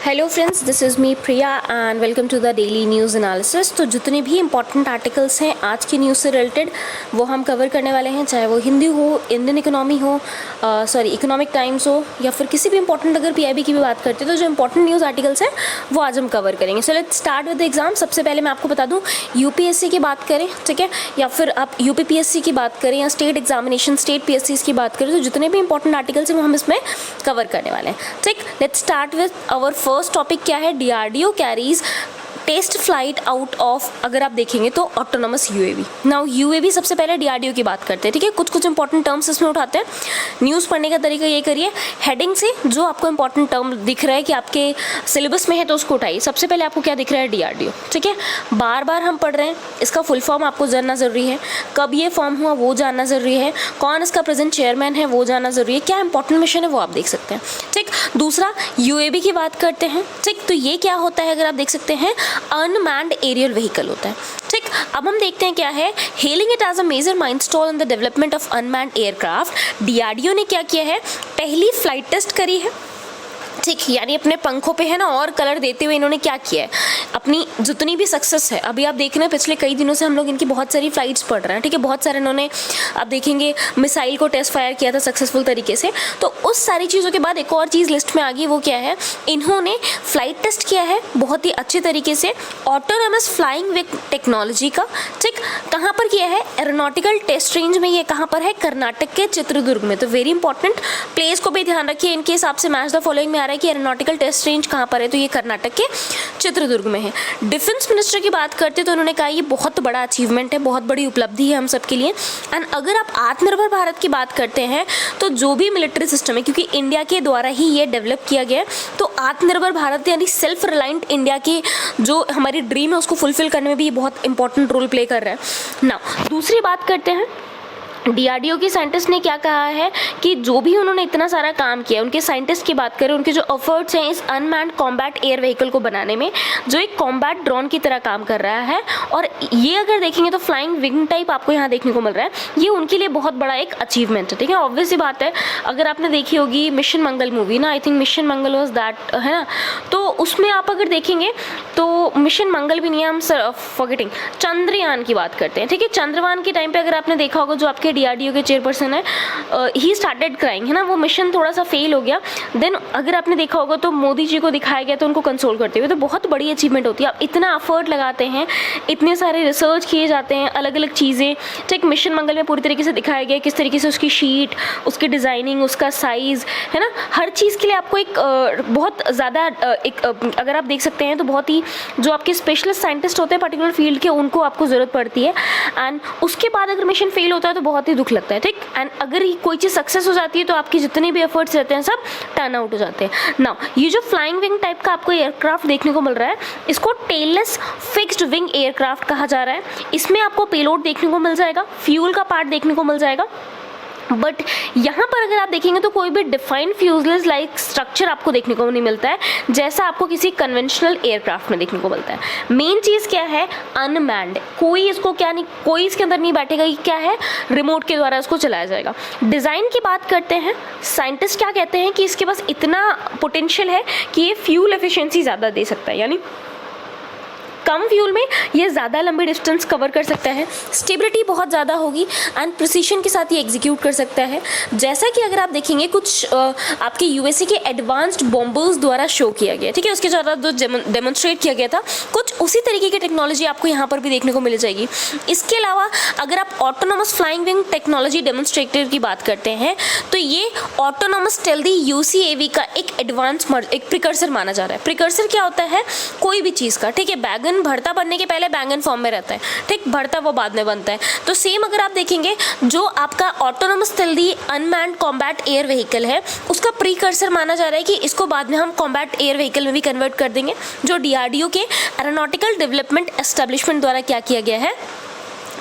Hello friends, this is me Priya and welcome to the daily news analysis. तो जितने भी important articles हैं आज की न्यूज़ से रिलेटेड वो हम कवर करने वाले हैं, चाहे वो हिंदी हो, इंडियन इकोनॉमी हो, इकोनॉमिक टाइम्स हो, या फिर किसी भी इंपॉर्टेंट अगर पीआईबी की भी बात करते हैं तो जो इंपॉर्टेंट न्यूज़ आर्टिकल्स हैं वो आज हम कवर करेंगे। So let's start with the exam. सबसे पहले मैं आपको बता दूँ, यूपीएससी की बात करें, ठीक है, या फिर आप यूपीपीएससी की बात करें या स्टेट एग्जामिनेशन स्टेट पीएससी की बात करें, तो जितने भी इंपॉर्टेंट आर्टिकल्स हैं वो हम इसमें कवर करने वाले हैं। ठीक, let's start with our first topic क्या है। DRDO carries test flight out of, अगर आप देखेंगे तो ऑटोनोमस यूएवी। नाउ यूएवी सबसे पहले डीआरडीओ की बात करते हैं, ठीक है। कुछ इंपॉर्टेंट टर्म्स इसमें उठाते हैं। न्यूज़ पढ़ने का तरीका ये करिए, हेडिंग से जो आपको इंपॉर्टेंट टर्म दिख रहा है कि आपके सिलेबस में है तो उसको उठाइए। सबसे पहले आपको क्या दिख रहा है, डीआरडीओ, ठीक है। बार बार हम पढ़ रहे हैं, इसका फुल फॉर्म आपको जानना ज़रूरी है, कब ये फॉर्म हुआ वो जानना ज़रूरी है, कौन इसका प्रेजेंट चेयरमैन है वो जानना ज़रूरी है, क्या इंपॉर्टेंट मिशन है वो आप देख सकते हैं, ठीक। दूसरा यूएवी की बात करते हैं, ठीक। तो ये क्या होता है, अगर आप देख सकते हैं, अनमैन्ड एरियल व्हीकल होता है, ठीक। अब हम देखते हैं क्या है, hailing it as a major milestone in the development of unmanned aircraft. DRDO ने क्या किया है, पहली फ्लाइट टेस्ट करी है, ठीक। यानी अपने पंखों पे है ना और कलर देते हुए इन्होंने क्या किया है, अपनी जितनी भी सक्सेस है, अभी आप देख रहे हैं पिछले कई दिनों से हम लोग इनकी बहुत सारी फ्लाइट्स पढ़ रहे हैं, ठीक है। बहुत सारे इन्होंने, आप देखेंगे, मिसाइल को टेस्ट फायर किया था सक्सेसफुल तरीके से। तो उस सारी चीज़ों के बाद एक और चीज़ लिस्ट में आ गई, वो क्या है, इन्होंने फ्लाइट टेस्ट किया है बहुत ही अच्छे तरीके से ऑटोनोमस फ्लाइंग विद टेक्नोलॉजी का, ठीक। कहाँ पर किया है, एरोनॉटिकल टेस्ट रेंज में। ये कहाँ पर है, कर्नाटक के चित्रदुर्ग में। तो वेरी इंपॉर्टेंट, प्लेस को भी ध्यान रखिए, इनके हिसाब से मैच द फॉलोइंग में आ रहा है कि एरोनॉटिकल टेस्ट रेंज कहाँ पर है, तो ये कर्नाटक के चित्रदुर्ग में है। डिफेंस मिनिस्टर की बात करते तो उन्होंने कहा ये बहुत बड़ा अचीवमेंट है, बहुत बड़ी उपलब्धि है हम सब के लिए। एंड अगर आप आत्मनिर्भर भारत की बात करते हैं तो जो भी मिलिट्री सिस्टम है, क्योंकि इंडिया के द्वारा ही ये डेवलप किया गया है, तो आत्मनिर्भर भारत यानी सेल्फ रिलायंट इंडिया की जो हमारी ड्रीम है उसको फुलफिल करने में भी ये बहुत इंपॉर्टेंट रोल प्ले कर रहा है ना। दूसरी बात करते हैं, डीआरडीओ की साइंटिस्ट ने क्या कहा है कि जो भी उन्होंने इतना सारा काम किया, उनके साइंटिस्ट की बात करें, उनके जो एफर्ट्स हैं इस अनमैन्ड कॉम्बैट एयर व्हीकल को बनाने में, जो एक कॉम्बैट ड्रोन की तरह काम कर रहा है, और ये अगर देखेंगे तो फ्लाइंग विंग टाइप आपको यहाँ देखने को मिल रहा है, ये उनके लिए बहुत बड़ा एक अचीवमेंट है, ठीक है। ऑब्वियस सी बात है, अगर आपने देखी होगी मिशन मंगल मूवी ना, I think mission Mangal was that, है ना, तो उसमें आप अगर देखेंगे तो मिशन मंगल भी नहीं है, हम फॉरगेटिंग, चंद्रयान की बात करते हैं, ठीक है। चंद्रयान के टाइम पे अगर आपने देखा होगा, जो आपके डीआरडीओ के चेयरपर्सन है, ही स्टार्टेड क्राइंग, है ना, वो मिशन थोड़ा सा फेल हो गया। देन अगर आपने देखा होगा तो मोदी जी को दिखाया गया तो उनको कंसोल करते हुए, तो बहुत बड़ी अचीवमेंट होती है। आप इतना एफर्ट लगाते हैं, इतने सारे रिसर्च किए जाते हैं, अलग अलग चीज़ें, ठीक। मिशन मंगल में पूरी तरीके से दिखाया गया किस तरीके से उसकी शीट, उसकी डिज़ाइनिंग, उसका साइज़, है ना, हर चीज़ के लिए आपको एक बहुत ज़्यादा अगर आप देख सकते हैं तो बहुत ही जो आपके स्पेशलिस्ट साइंटिस्ट होते हैं पर्टिकुलर फील्ड के, उनको आपको ज़रूरत पड़ती है। एंड उसके बाद अगर मिशन फेल होता है तो बहुत ही दुख लगता है, ठीक। एंड अगर कोई चीज़ सक्सेस हो जाती है तो आपके जितने भी एफर्ट्स रहते हैं सब टर्न आउट हो जाते हैं। नाउ ये जो फ्लाइंग विंग टाइप का आपको एयरक्राफ्ट देखने को मिल रहा है, इसको टेललेस फिक्स्ड विंग एयरक्राफ्ट कहा जा रहा है। इसमें आपको पेलोड देखने को मिल जाएगा, फ्यूल का पार्ट देखने को मिल जाएगा, बट यहाँ पर अगर आप देखेंगे तो कोई भी डिफाइंड फ्यूजलेस लाइक स्ट्रक्चर आपको देखने को नहीं मिलता है, जैसा आपको किसी कन्वेंशनल एयरक्राफ्ट में देखने को मिलता है। मेन चीज़ क्या है, अनमैन्ड, कोई इसको क्या नहीं, कोई इसके अंदर नहीं बैठेगा, ये क्या है, रिमोट के द्वारा इसको चलाया जाएगा। डिज़ाइन की बात करते हैं, साइंटिस्ट क्या कहते हैं कि इसके पास इतना पोटेंशियल है कि ये फ्यूल एफिशिएंसी ज़्यादा दे सकता है, यानी कम फ्यूल में ये ज़्यादा लंबी डिस्टेंस कवर कर सकता है, स्टेबिलिटी बहुत ज़्यादा होगी एंड प्रिसीशन के साथ ये एग्जीक्यूट कर सकता है। जैसा कि अगर आप देखेंगे कुछ आपके यूएसए के एडवांस्ड बॉम्बर्स द्वारा शो किया गया, ठीक है, उसके द्वारा जो डेमोन्स्ट्रेट किया गया था, कुछ उसी तरीके की टेक्नोलॉजी आपको यहाँ पर भी देखने को मिल जाएगी। इसके अलावा अगर आप autonomous flying wing technology demonstrator की बात करते हैं तो ये ऑटोनोमस स्टेल्दी यूसीएवी का एक एडवांस एक प्रिकर्सर माना जा रहा है। प्रिकर्सर क्या होता है, कोई भी चीज़ का, ठीक है, बैगन भरता बनने के पहले बैंगन फॉर्म में रहता है, ठीक, भरता वो बाद में बनता है। तो सेम अगर आप देखेंगे जो आपका autonomous stealthy unmanned combat air vehicle है, उसका प्रीकर्सर माना जा रहा है कि इसको बाद में हम कॉम्बैट एयर व्हीकल में भी कन्वर्ट कर देंगे, जो डीआरडीओ के एरोनॉटिकल डेवलपमेंट एस्टेब्लिशमेंट द्वारा क्या किया गया है,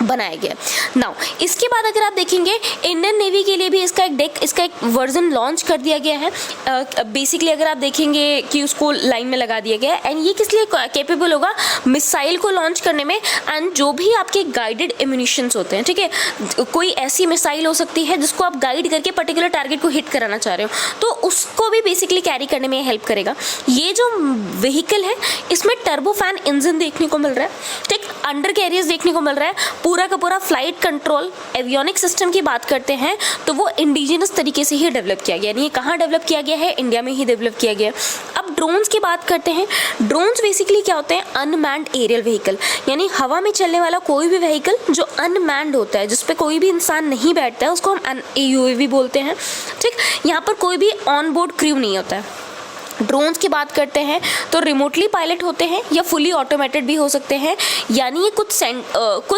बनाया गया। नाउ इसके बाद अगर आप देखेंगे इंडियन नेवी के लिए भी इसका एक वर्जन लॉन्च कर दिया गया है। बेसिकली अगर आप देखेंगे कि उसको लाइन में लगा दिया गया है, एंड ये किस लिए कैपेबल होगा, मिसाइल को लॉन्च करने में, एंड जो भी आपके गाइडेड एम्यूनिशंस होते हैं, ठीक है, कोई ऐसी मिसाइल हो सकती है जिसको आप गाइड करके पर्टिकुलर टारगेट को हिट कराना चाह रहे हो, तो उसको भी बेसिकली कैरी करने में हेल्प करेगा। ये जो व्हीकल है इसमें टर्बोफैन इंजन देखने को मिल रहा है, ठीक, अंडर कैरियर्स देखने को मिल रहा है, पूरा का पूरा फ्लाइट कंट्रोल एवियोनिक सिस्टम की बात करते हैं तो वो इंडिजिनस तरीके से ही डेवलप किया गया, यानी कहाँ डेवलप किया गया है, इंडिया में ही डेवलप किया गया। अब ड्रोन्स की बात करते हैं। ड्रोन्स बेसिकली क्या होते हैं, अनमैन्ड एरियल व्हीकल, यानी हवा में चलने वाला कोई भी व्हीकल जो अनमैन्ड होता है, जिस पे कोई भी इंसान नहीं बैठता है, उसको हम AUV बोलते हैं, ठीक। यहाँ पर कोई भी ऑन बोर्ड क्रू नहीं होता है। ड्रोन्स की बात करते हैं तो रिमोटली पायलट होते हैं या फुली ऑटोमेटेड भी हो सकते हैं, यानी ये कुछ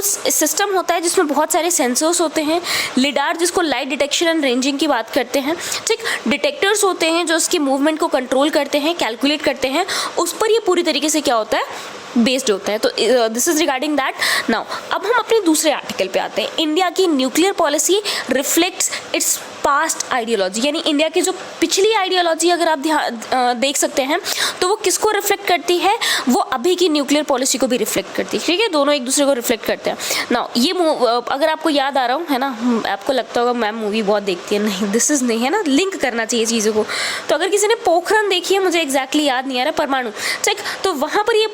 सिस्टम होता है जिसमें बहुत सारे सेंसर्स होते हैं, लिडार जिसको लाइट डिटेक्शन एंड रेंजिंग की बात करते हैं, ठीक, डिटेक्टर्स होते हैं जो उसकी मूवमेंट को कंट्रोल करते हैं, कैलकुलेट करते हैं, उस पर ये पूरी तरीके से क्या होता है, बेस्ड होता है। तो this is regarding that. Now अब हम अपने दूसरे आर्टिकल पे आते हैं। इंडिया की nuclear policy reflects its past ideology, यानी इंडिया की जो पिछली आइडियोलॉजी अगर आप देख सकते हैं तो वो किसको रिफ्लेक्ट करती है, वो अभी की न्यूक्लियर पॉलिसी को भी रिफ्लेक्ट करती है, ठीक है, दोनों एक दूसरे को रिफ्लेक्ट करते हैं। नाउ ये अगर आपको याद आ रहा हूँ, है ना, आपको लगता होगा मैम मूवी बहुत देखती है, नहीं, दिस इज नहीं, है ना, लिंक करना चाहिए चीज़ों को। तो अगर किसी ने पोखरण देखी है, मुझे एग्जैक्टली याद नहीं आ रहा, परमाणु, ठीक, तो वहाँ पर ये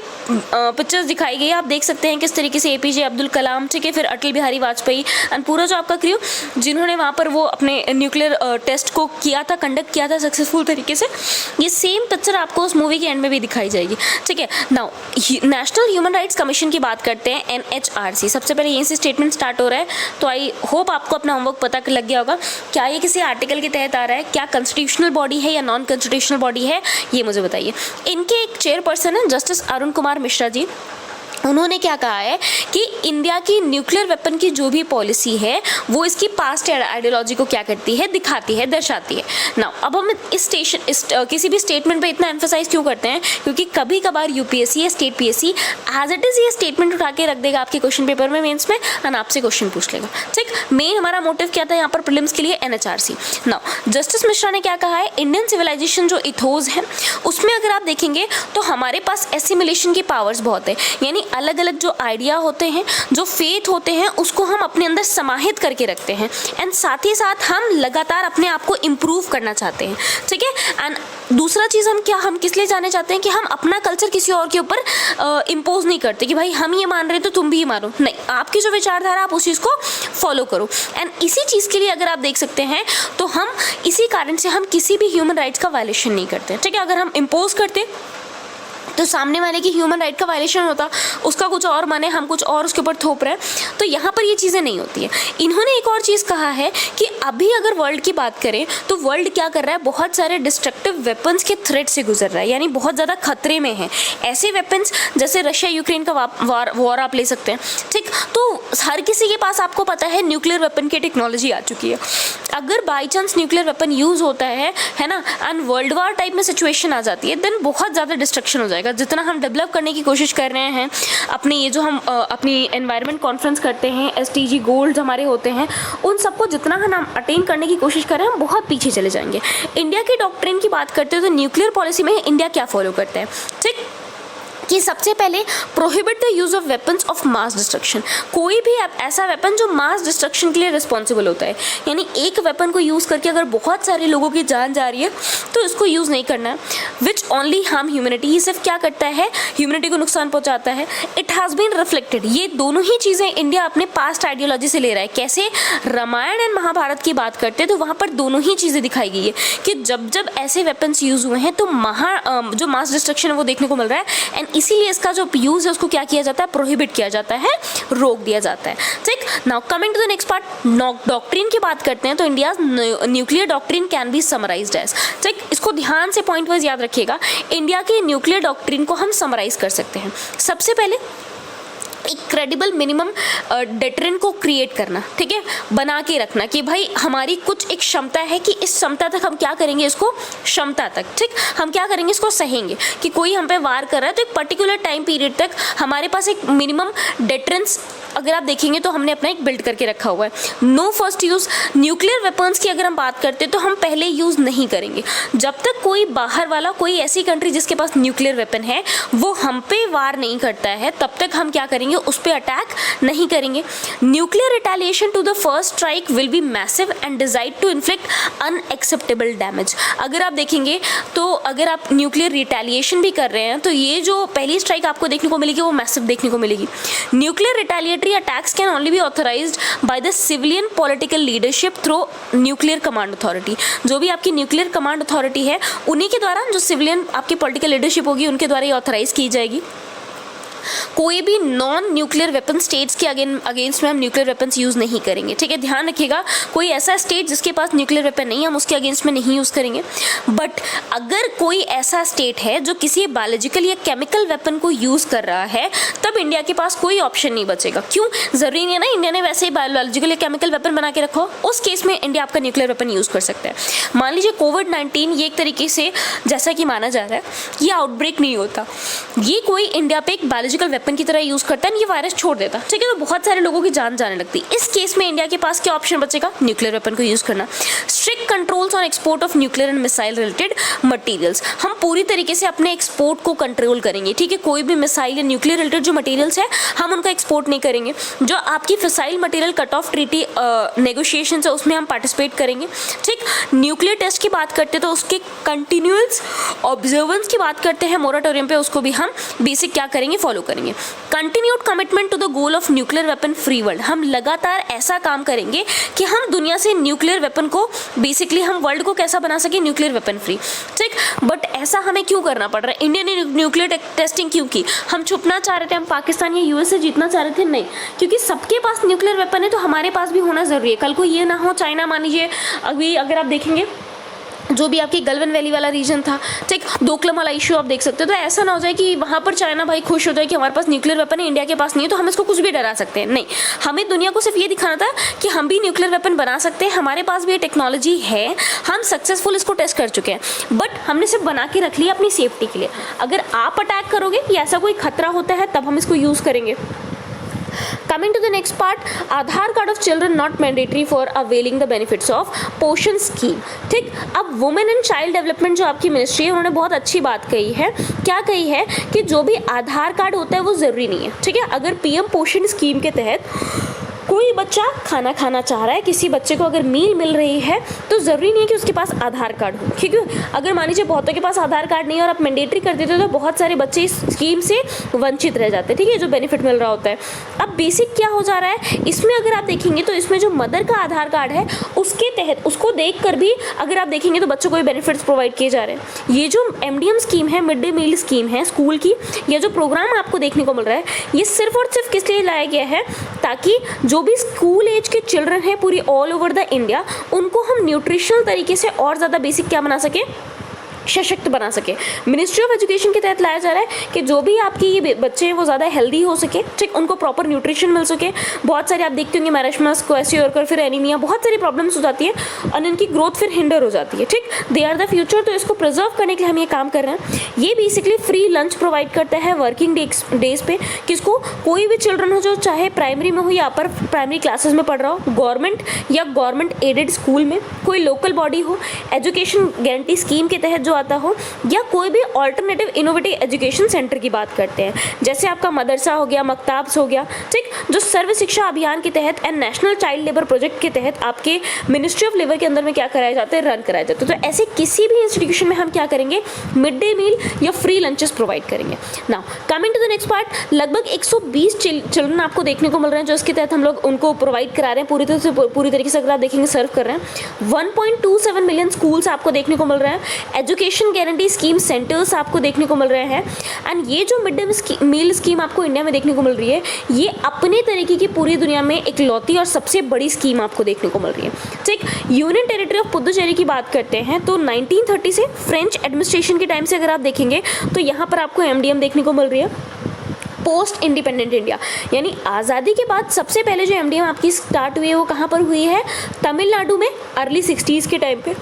पिक्चर्स दिखाई गई है, आप देख सकते हैं किस तरीके से APJ अब्दुल कलाम, ठीक है, फिर अटल बिहारी वाजपेयी एंड पूरा जो आपका क्रू जिन्होंने वहाँ पर वो अपने न्यूक्लियर टेस्ट को किया था, कंडक्ट किया था सक्सेसफुल तरीके से, ये सेम पिक्चर आपको उस मूवी के एंड में भी दिखाई जाएगी, ठीक है। Now national human rights commission की बात करते हैं, NHRC, सबसे पहले यहीं से स्टेटमेंट स्टार्ट हो रहा है, तो आई होप आपको अपना होमवर्क पता लग गया होगा। क्या ये किसी आर्टिकल के तहत आ रहा है, क्या कॉन्स्टिट्यूशनल बॉडी है या नॉन कॉन्स्टिट्यूशनल बॉडी है, ये मुझे बताइए। इनके एक चेयरपर्सन है जस्टिस अरुण कुमार मिश्रा जी, उन्होंने क्या कहा है कि इंडिया की न्यूक्लियर वेपन की जो भी पॉलिसी है वो इसकी पास्ट आइडियोलॉजी को क्या करती है, दिखाती है, दर्शाती है। नाउ अब हम किसी भी स्टेटमेंट पे इतना एम्फेसाइज क्यों करते हैं, क्योंकि कभी कभार UPSC या state PSC as it is ये स्टेटमेंट उठा के रख देगा आपके क्वेश्चन पेपर में, मेंस में, और आपसे क्वेश्चन पूछ लेगा, ठीक। मेन हमारा मोटिव क्या था यहाँ पर प्रीलिम्स के लिए, NHRC। नाउ जस्टिस मिश्रा ने क्या कहा है, इंडियन सिविलाइजेशन जो इथोज है उसमें अगर आप देखेंगे तो हमारे पास एसिमिलेशन की पावर्स बहुत है, यानी अलग अलग जो आइडिया होते हैं, जो फेथ होते हैं, उसको हम अपने अंदर समाहित करके रखते हैं, एंड साथ ही साथ हम लगातार अपने आप को इम्प्रूव करना चाहते हैं, ठीक है। एंड दूसरा चीज़ हम किस लिए जाने चाहते हैं कि हम अपना कल्चर किसी और के ऊपर इम्पोज नहीं करते कि भाई हम ये मान रहे तो तुम भी ये मानो, नहीं, आपकी जो विचारधारा आप उस चीज़ को फॉलो करो। एंड इसी चीज़ के लिए अगर आप देख सकते हैं तो हम इसी कारण से हम किसी भी ह्यूमन राइट्स का वायलेशन नहीं करते, ठीक है। अगर हम इम्पोज करते तो सामने वाले की ह्यूमन राइट का वायलेशन होता, उसका कुछ और माने, हम कुछ और उसके ऊपर थोप रहे हैं, तो यहाँ पर ये चीज़ें नहीं होती है। इन्होंने एक और चीज़ कहा है कि अभी अगर वर्ल्ड की बात करें तो वर्ल्ड क्या कर रहा है, बहुत सारे डिस्ट्रक्टिव वेपन्स के थ्रेट से गुजर रहा है, यानी बहुत ज़्यादा खतरे में है। ऐसे वेपन्स जैसे रशिया यूक्रेन का वॉर आप ले सकते हैं, ठीक, तो हर किसी के पास आपको पता है न्यूक्लियर वेपन की टेक्नोलॉजी आ चुकी है। अगर by chance nuclear weapon use होता है ना, एंड वर्ल्ड वॉर टाइप में सिचुएशन आ जाती है, देन बहुत ज़्यादा डिस्ट्रक्शन हो जाएगा। जितना हम डेवलप करने की कोशिश कर रहे हैं, अपने ये जो हम अपनी एनवायरनमेंट कॉन्फ्रेंस करते हैं, SDG गोल्स हमारे होते हैं, उन सबको जितना हम अटेन करने की कोशिश कर रहे हैं, हम बहुत पीछे चले जाएंगे। इंडिया की डॉक्ट्रिन की बात करते हैं तो न्यूक्लियर पॉलिसी में इंडिया क्या फॉलो करता है, ठीक, कि सबसे पहले prohibit the use of weapons of mass destruction. कोई भी ऐसा वेपन जो मास डिस्ट्रक्शन के लिए रिस्पॉन्सिबल होता है, यानी एक वेपन को यूज़ करके अगर बहुत सारे लोगों की जान जा रही है तो इसको यूज़ नहीं करना है। विच ओनली हार्म ह्यूमैनिटी, ये सिर्फ क्या करता है, ह्यूमैनिटी को नुकसान पहुंचाता है। इट हैज़ बीन रिफ्लेक्टेड, ये दोनों ही चीज़ें इंडिया अपने पास्ट आइडियोलॉजी से ले रहा है। कैसे, रामायण एंड महाभारत की बात करते हैं तो वहाँ पर दोनों ही चीज़ें दिखाई गई है कि जब जब ऐसे वेपन्स यूज़ हुए हैं तो जो मास डिस्ट्रक्शन है वो देखने को मिल रहा है, एंड इसीलिए इसका जो यूज़ है उसको क्या किया जाता है, प्रोहिबिट किया जाता है, रोक दिया जाता है, ठीक। Now coming to the next part, doctrine की बात करते हैं तो India nuclear doctrine can be summarized as, ठीक, इसको ध्यान से पॉइंट वाइज याद रखिएगा। इंडिया की न्यूक्लियर डॉक्ट्रिन को हम समराइज कर सकते हैं। सबसे पहले एक क्रेडिबल मिनिमम डेटरेंट को क्रिएट करना, ठीक है, बना के रखना कि भाई हमारी कुछ एक क्षमता है कि इस क्षमता तक हम क्या करेंगे, इसको क्षमता तक, ठीक, हम क्या करेंगे, इसको सहेंगे कि कोई हम पे वार कर रहा है तो एक पर्टिकुलर टाइम पीरियड तक हमारे पास एक मिनिमम डेटरेंस अगर आप देखेंगे तो हमने अपना एक बिल्ड करके रखा हुआ है। No first use, nuclear weapons की अगर हम बात करते हैं तो हम पहले यूज़ नहीं करेंगे। जब तक कोई बाहर वाला, कोई ऐसी कंट्री जिसके पास न्यूक्लियर वेपन है वो हम पे वार नहीं करता है, तब तक हम क्या करेंगे, उस पर अटैक नहीं करेंगे। Nuclear retaliation to the first strike will be massive and designed to inflict unacceptable damage. अगर आप देखेंगे तो अगर आप न्यूक्लियर रिटेलिएशन भी कर रहे हैं तो ये जो पहली स्ट्राइक आपको देखने को मिलेगी वो मैसिव देखने को मिलेगी। Nuclear retaliatory attacks can only B authorised by the civilian political leadership through nuclear command authority. जो भी आपकी न्यूक्लियर कमांड अथॉरिटी है उन्हीं के द्वारा, जो सिविलियन आपकी पॉलिटिकल लीडरशिप होगी उनके द्वारा ये ऑथराइज की जाएगी। कोई भी नॉन न्यूक्लियर वेपन स्टेट्स के अगेंस्ट में हम न्यूक्लियर वेपन्स यूज़ नहीं करेंगे, ठीक है, ध्यान रखिएगा। कोई ऐसा स्टेट जिसके पास न्यूक्लियर वेपन नहीं है हम उसके अगेंस्ट में नहीं यूज़ करेंगे। बट अगर कोई ऐसा स्टेट है जो किसी बायोलॉजिकल या केमिकल वेपन को यूज़ कर रहा है तब इंडिया के पास कोई ऑप्शन नहीं बचेगा। क्यों? ज़रूरी नहीं है ना इंडिया ने वैसे ही बायोलॉजिकल या केमिकल वेपन बना के रखो, उस केस में इंडिया आपका न्यूक्लियर वेपन यूज़ कर सकता है। मान लीजिए कोविड-19 ये एक तरीके से, जैसा कि माना जा रहा है, ये आउटब्रेक नहीं होता, ये कोई इंडिया पे एक बायोलॉजिकल वेपन की तरह यूज़ करता है, ये वायरस छोड़ देता, ठीक है, तो बहुत सारे लोगों की जान जाने लगती। इस केस में इंडिया के पास क्या ऑप्शन बचेगा? न्यूक्लियर वेपन को यूज़ करना। Strict controls on export of nuclear and missile related materials, हम पूरी तरीके से अपने एक्सपोर्ट को कंट्रोल करेंगे, ठीक है। कोई भी मिसाइल या न्यूक्लियर रिलेटेड जो मटेरियल्स है हम उनका एक्सपोर्ट नहीं करेंगे। जो आपकी fissile material cut off treaty negotiation है उसमें हम पार्टिसिपेट करेंगे, ठीक। न्यूक्लियर टेस्ट की बात करते हैं तो उसके कंटिन्यूअस ऑब्जर्वेंस की बात करते हैं मोराटोरियम पे, उसको भी हम बेसिक क्या करेंगे, फॉलो करेंगे। Continued commitment to the goal of nuclear weapon free world, हम लगातार ऐसा काम करेंगे कि हम दुनिया से न्यूक्लियर वेपन को, बेसिकली हम वर्ल्ड को कैसा बना सके, न्यूक्लियर वेपन फ्री, ठीक। बट ऐसा हमें क्यों करना पड़ रहा है? इंडिया ने न्यूक्लियर टेस्टिंग क्यों की? हम छुपना चाह रहे थे, हम पाकिस्तान या यूएस से जीतना चाह रहे थे? नहीं, क्योंकि सबके पास न्यूक्लियर वेपन है तो हमारे पास भी होना जरूरी है। कल को ये ना हो, चाइना मान लीजिए, अभी अगर आप देखेंगे जो भी आपकी गलवन वैली वाला रीजन था, ठीक, डोकलाम वाला इशू आप देख सकते हो, तो ऐसा ना हो जाए कि वहाँ पर चाइना भाई खुश हो जाए कि हमारे पास न्यूक्लियर वेपन है, इंडिया के पास नहीं है तो हम इसको कुछ भी डरा सकते हैं। नहीं, हमें दुनिया को सिर्फ ये दिखाना था कि हम भी न्यूक्लियर वेपन बना सकते हैं, हमारे पास भी ये टेक्नोलॉजी है, हम सक्सेसफुल इसको टेस्ट कर चुके हैं, बट हमने सिर्फ बना के रख लिया अपनी सेफ्टी के लिए। अगर आप अटैक करोगे या ऐसा कोई खतरा होता है तब हम इसको यूज़ करेंगे। Coming to the next part, Aadhaar card of children not mandatory for availing the benefits of पोषण स्कीम, ठीक। अब वुमेन एंड चाइल्ड डेवलपमेंट जो आपकी मिनिस्ट्री है उन्होंने बहुत अच्छी बात कही है। क्या कही है कि जो भी आधार कार्ड होता है वो ज़रूरी नहीं है, ठीक है। अगर पीएम पोषण स्कीम के तहत कोई बच्चा खाना खाना चाह रहा है, किसी बच्चे को अगर मील मिल रही है तो ज़रूरी नहीं है कि उसके पास आधार कार्ड हो, ठीक है। अगर मान लीजिए बहुतों के पास आधार कार्ड नहीं है और आप मैंडेटरी कर देते तो बहुत सारे बच्चे इस स्कीम से वंचित रह जाते हैं, ठीक है, जो बेनिफिट मिल रहा होता है। अब बेसिक क्या हो जा रहा है इसमें, अगर आप देखेंगे तो इसमें जो मदर का आधार कार्ड है उसके तहत, उसको देख कर भी अगर आप देखेंगे तो बच्चों को भी बेनिफिट्स प्रोवाइड किए जा रहे हैं। ये जो MDM स्कीम है, मिड डे मील स्कीम है स्कूल की, ये जो प्रोग्राम आपको देखने को मिल रहा है ये सिर्फ और सिर्फ किस लिए लाया गया है, ताकि जो भी स्कूल एज के चिल्ड्रन हैं पूरी ऑल ओवर द इंडिया, उनको हम न्यूट्रिशनल तरीके से और ज़्यादा बेसिक क्या बना सके, सशक्त बना सके। मिनिस्ट्री ऑफ एजुकेशन के तहत लाया जा रहा है कि जो भी आपकी ये बच्चे हैं वो ज़्यादा हेल्दी हो सके, ठीक, उनको प्रॉपर न्यूट्रिशन मिल सके। बहुत सारे आप देखते होंगे मैरिशमस, क्वेश्चन, फिर एनीमिया, बहुत सारी प्रॉब्लम्स हो जाती है और इनकी ग्रोथ फिर हिंडर हो जाती है, ठीक। दे आर द फ्यूचर, तो इसको प्रिजर्व करने के लिए हम ये काम कर रहे हैं। ये बेसिकली फ्री लंच प्रोवाइड करता है वर्किंग डेज पे, किसको, कोई भी चिल्ड्रन हो जो चाहे प्राइमरी में हो या अपर प्राइमरी क्लासेस में पढ़ रहा हो, गवर्नमेंट या गवर्नमेंट एडेड स्कूल में, कोई लोकल बॉडी हो, एजुकेशन गारंटी स्कीम के तहत आता हो, या कोई भी ऑल्टरनेटिव इनोवेटिव एजुकेशन सेंटर की बात करते हैं, जैसे आपका मदरसा हो गया, मकताब्स हो गया, ठीक, जो सर्व शिक्षा अभियान के तहत and national child labour project के तहत आपके मिनिस्ट्री ऑफ लेबर के अंदर में क्या कराए जाते हैं, रन कराए जाते हैं। तो ऐसे किसी भी इंस्टीट्यूशन में हम क्या करेंगे, मिड डे मील या फ्री लंचेस प्रोवाइड करेंगे। Now coming to the next part, लगभग 120 चिल्ड्रन आपको देखने को मिल रहे हैं जो इसके तहत हम लोग उनको प्रोवाइड करा रहे हैं, पूरी तरीके से अगर आप देखेंगे सर्व कर रहे हैं। 1.27 मिलियन स्कूल्स आपको देखने को मिल रहे हैं, एजुकेशन गारंटी स्कीम सेंटर्स आपको देखने को मिल रहे हैं। एंड ये जो मिड डे मील स्कीम आपको इंडिया में देखने को मिल रही है, ये अपने तरीके की पूरी दुनिया में इकलौती और सबसे बड़ी स्कीम आपको देखने को मिल रही है, ठीक। यूनियन टेरिटरी ऑफ पुदुचेरी की बात करते हैं तो 1930 से फ्रेंच एडमिनिस्ट्रेशन के टाइम से अगर आप देखेंगे तो यहाँ पर आपको MDM देखने को मिल रही है। पोस्ट इंडिपेंडेंट इंडिया, यानी आज़ादी के बाद सबसे पहले जो MDM आपकी स्टार्ट हुई है वो कहाँ पर हुई है, तमिलनाडु में अर्ली 60s के टाइम पे।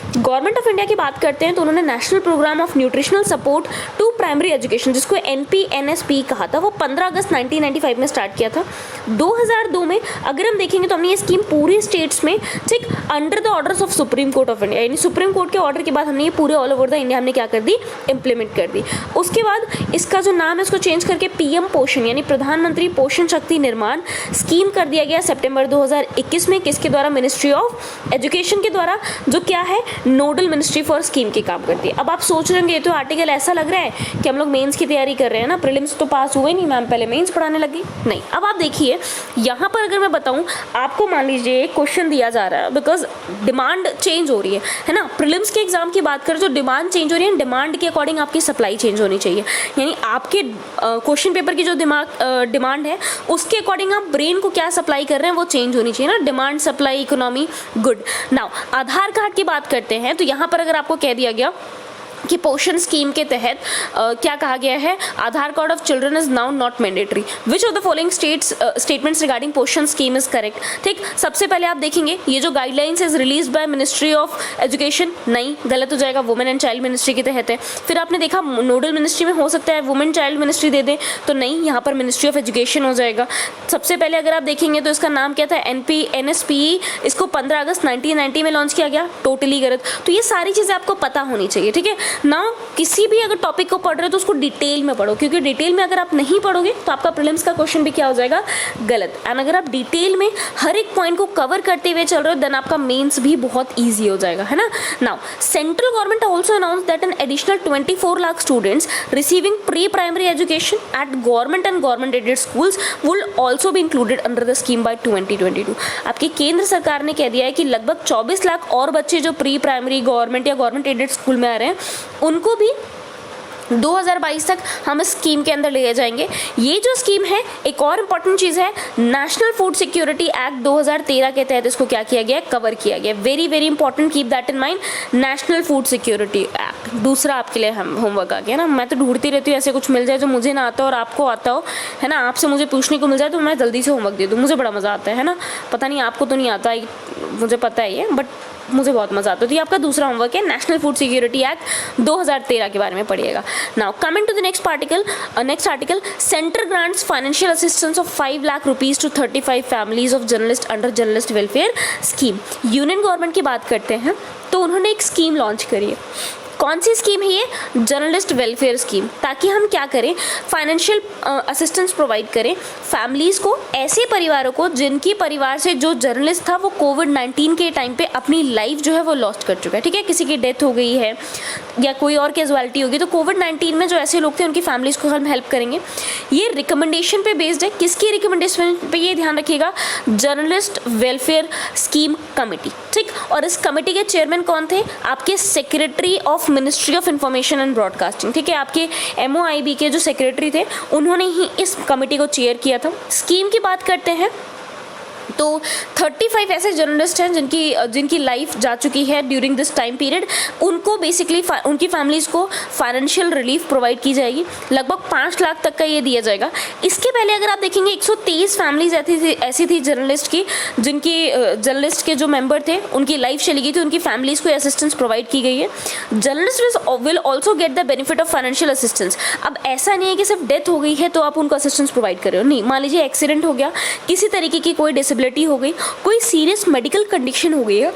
गवर्नमेंट ऑफ इंडिया की बात करते हैं तो उन्होंने national programme of nutritional support to primary education, जिसको NPNSP कहा था, वो 15 अगस्त 1995 में स्टार्ट किया था। 2002 में अगर हम देखेंगे तो हमने ये स्कीम पूरे स्टेट्स में, ठीक, under the orders of supreme court of India, यानी सुप्रीम कोर्ट के ऑर्डर के बाद हमने ये पूरे ऑल ओवर द इंडिया हमने क्या कर दी, इंप्लीमेंट कर दी। उसके बाद इसका जो नाम है इसको चेंज करके PM पोषण यानी प्रधानमंत्री पोषण शक्ति निर्माण स्कीम कर दिया गया सितंबर 2021 में। किसके द्वारा? मिनिस्ट्री ऑफ एजुकेशन के द्वारा, जो क्या है, नोडल मिनिस्ट्री फॉर स्कीम के काम करती है। अब आप सोच रहे होंगे ये तो आर्टिकल ऐसा लग रहा है कि हम लोग मेंस की तैयारी कर रहे हैं ना, प्रीलिम्स तो पास हुए नहीं मैम, पहले मेंस पढ़ाने लगी। नहीं, अब आप देखिए यहाँ पर अगर मैं बताऊँ आपको, मान लीजिए क्वेश्चन दिया जा रहा है, बिकॉज डिमांड चेंज हो रही है ना, प्रीलिम्स के एग्जाम की बात करें जो डिमांड चेंज हो रही है, डिमांड के अकॉर्डिंग आपकी सप्लाई चेंज होनी चाहिए। यानी आपके क्वेश्चन पेपर की जो डिमांड है उसके अकॉर्डिंग आप ब्रेन को क्या सप्लाई कर रहे हैं वो चेंज होनी चाहिए ना, demand supply economy good. Now Aadhaar card की बात करते हैं तो यहाँ पर अगर आपको कह दिया गया कि पोषण स्कीम के तहत क्या कहा गया है, Aadhaar card of children is now not mandatory, which of the following statements regarding Poshan scheme is correct. ठीक, सबसे पहले आप देखेंगे ये जो guidelines is released by ministry of education, नहीं, गलत हो जाएगा, वुमेन एंड चाइल्ड मिनिस्ट्री के तहत है। फिर आपने देखा नोडल मिनिस्ट्री में हो सकता है वुमेन चाइल्ड मिनिस्ट्री दे दें, तो नहीं, यहाँ पर मिनिस्ट्री ऑफ एजुकेशन हो जाएगा। सबसे पहले अगर आप देखेंगे तो इसका नाम क्या था, NPNSPE, इसको 15 अगस्त 1990 में लॉन्च किया गया, टोटली गलत। तो ये सारी चीज़ें आपको पता होनी चाहिए, ठीक है ना। किसी भी अगर टॉपिक को पढ़ रहे हो तो उसको डिटेल में पढ़ो, क्योंकि डिटेल में अगर आप नहीं पढ़ोगे तो आपका प्रीलिम्स का क्वेश्चन भी क्या हो जाएगा, गलत। एंड अगर आप डिटेल में हर एक पॉइंट को कवर करते हुए चल रहे हो देन आपका मेंस भी बहुत ईजी हो जाएगा, है ना। Now central government also announce that an additional 24 lakh students receiving pre primary education at government and government aided schools will also be included under the scheme bye 2022। आपकी केंद्र सरकार ने कह दिया है कि लगभग 24 लाख और बच्चे जो प्री प्राइमरी गवर्नमेंट या गवर्नमेंट एडेड स्कूल में आ रहे हैं उनको भी 2022 तक हम इस स्कीम के अंदर ले जाएंगे। ये जो स्कीम है, एक और इम्पॉर्टेंट चीज़ है, नेशनल फूड सिक्योरिटी एक्ट 2013 के तहत इसको क्या किया गया, कवर किया गया। Very very important, keep that in mind, national food security act. दूसरा आपके लिए हम होमवर्क आ गया ना, मैं तो ढूंढती रहती हूँ ऐसे कुछ मिल जाए जो मुझे ना आता हो और आपको आता हो, है ना। आपसे मुझे पूछने को मिल जाए तो मैं जल्दी से होमवर्क दे दूँ, मुझे बड़ा मज़ा आता है ना। पता नहीं आपको तो नहीं आता, मुझे पता है ये, बट मुझे बहुत मज़ा आता है। तो ये आपका दूसरा होमवर्क है, नेशनल फूड सिक्योरिटी एक्ट 2013 के बारे में पढ़िएगा। Now coming to the next article, centre grants financial assistance of 5 lakh rupees to 35 families of journalist under journalist welfare scheme. Union government की बात करते हैं तो उन्होंने एक स्कीम लॉन्च करी है। कौन सी स्कीम है ये, जर्नलिस्ट वेलफेयर स्कीम, ताकि हम क्या करें, फाइनेंशियल असिस्टेंस प्रोवाइड करें फैमिलीज़ को, ऐसे परिवारों को जिनकी परिवार से जो जर्नलिस्ट था वो कोविड-19 के टाइम पे अपनी लाइफ जो है वो लॉस्ट कर चुका है, ठीक है, किसी की डेथ हो गई है या कोई और कैजुअलिटी होगी, तो कोविड-19 में जो ऐसे लोग थे उनकी फैमिलीज़ को हम हेल्प करेंगे। ये रिकमेंडेशन पे बेस्ड है, किसकी रिकमेंडेशन पे, ये ध्यान रखिएगा, जर्नलिस्ट वेलफेयर स्कीम कमेटी, ठीक। और इस कमेटी के चेयरमैन कौन थे, आपके secretary of ministry of information and broadcasting, ठीक है, आपके MOIB के जो सेक्रेटरी थे उन्होंने ही इस कमेटी को चेयर किया था। स्कीम की बात करते हैं तो 35 ऐसे जर्नलिस्ट हैं जिनकी लाइफ जा चुकी है ड्यूरिंग दिस टाइम पीरियड, उनको बेसिकली उनकी फैमिलीज़ को फाइनेंशियल रिलीफ प्रोवाइड की जाएगी, लगभग 5 लाख तक का ये दिया जाएगा। इसके पहले अगर आप देखेंगे 123 फैमिलीज ऐसी थी जर्नलिस्ट की, जिनकी जर्नलिस्ट के जो मेंबर थे उनकी लाइफ चली गई थी, उनकी फैमिलीज़ को असिस्टेंस प्रोवाइड की गई है। Journalist will also get the benefit of financial assistance. अब ऐसा नहीं है कि सिर्फ डेथ हो गई है तो आप उनको असिस्टेंस प्रोवाइड कर रहे हो, नहीं, मान लीजिए एक्सीडेंट हो गया, किसी तरीके की कोई डिसेबिलिटी हो गई, कोई सीरियस मेडिकल कंडीशन हो गई है,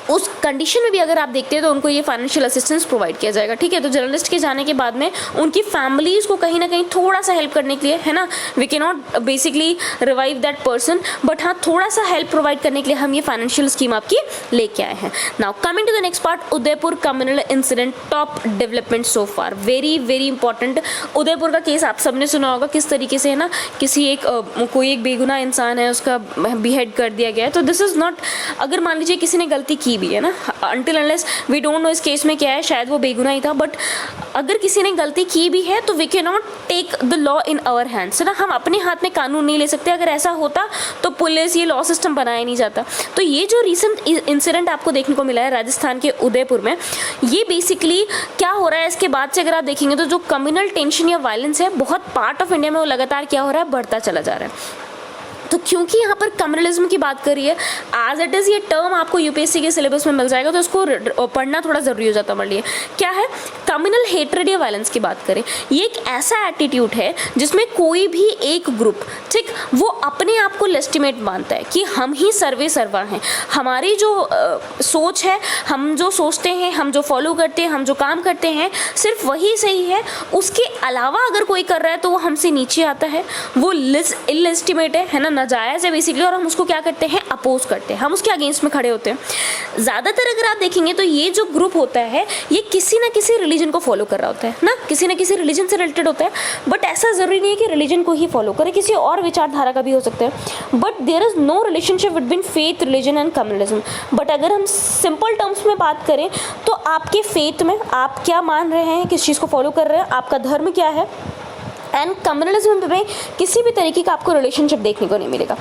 उस कंडीशन में भी अगर आप देखते हैं तो उनको ये फाइनेंशियल असिस्टेंस प्रोवाइड किया जाएगा, ठीक है। तो जर्नलिस्ट के जाने के बाद में उनकी फैमिलीज़ को कहीं ना कहीं थोड़ा सा हेल्प करने के लिए, है ना, we can not basically revive that person, but हाँ थोड़ा सा हेल्प प्रोवाइड करने के लिए हम ये फाइनेंशियल स्कीम आपकी लेके आए हैं। Now coming to the next part, Udaipur communal incident, top development so far, very very important. Udaipur का केस आप सबने सुना होगा, किस तरीके से, है ना, कोई एक बेगुनाह इंसान है, उसका बिहेड कर दिया गया है। तो दिस इज़ नॉट, अगर मान लीजिए किसी ने गलती की भी है ना, until unless we don't know इस केस में क्या है, शायद वो बेगुनाह ही था, बट अगर किसी ने गलती की भी है तो we can not take the law in our hands, है ना, हम अपने हाथ में कानून नहीं ले सकते। अगर ऐसा होता तो पुलिस, ये लॉ सिस्टम बनाया नहीं जाता। तो ये जो रिसेंट इंसिडेंट आपको देखने को मिला है राजस्थान के उदयपुर में, ये बेसिकली क्या हो रहा है, इसके बाद से अगर आप देखेंगे तो जो कम्युनल टेंशन या वायलेंस है बहुत पार्ट ऑफ इंडिया में वो लगातार क्या हो रहा है, बढ़ता चला जा रहा है। तो क्योंकि यहाँ पर कम्युनलिज्म की बात करी है, एज इट इज़ ये टर्म आपको यूपीएससी के सिलेबस में मिल जाएगा, तो इसको पढ़ना थोड़ा ज़रूरी हो जाता है हमारे लिए। क्या है कम्युनल हेट्रेड या वायलेंस की बात करें, ये एक ऐसा एटीट्यूड है जिसमें कोई भी एक ग्रुप, ठीक, वो अपने आप को लेजिटिमेट मानता है कि हम ही सर्वे सर्वा हैं, हमारी जो सोच है, हम जो सोचते हैं, हम जो फॉलो करते हैं, हम जो काम करते हैं, सिर्फ वही सही है, उसके अलावा अगर कोई कर रहा है तो वो हमसे नीचे आता है, वो इलेजिटिमेट है ना, नाजायज़ है बेसिकली, और हम उसको क्या करते हैं, अपोज करते हैं, हम उसके अगेंस्ट में खड़े होते हैं। ज़्यादातर अगर आप देखेंगे तो ये जो ग्रुप होता है ये किसी ना किसी रिलीजन को फॉलो कर रहा होता है ना, किसी ना किसी रिलीजन से रिलेटेड होता है, बट ऐसा ज़रूरी नहीं है कि रिलीजन को ही फॉलो करे, किसी और विचारधारा का भी हो सकता है। But there is no relationship between faith, religion and communalism. But अगर हम सिंपल टर्म्स में बात करें तो आपके फेथ में आप क्या मान रहे हैं, किस चीज़ को फॉलो कर रहे हैं, आपका धर्म क्या है, एंड कम्युनलिज्म में किसी भी तरीके का आपको रिलेशनशिप देखने को नहीं मिलेगा।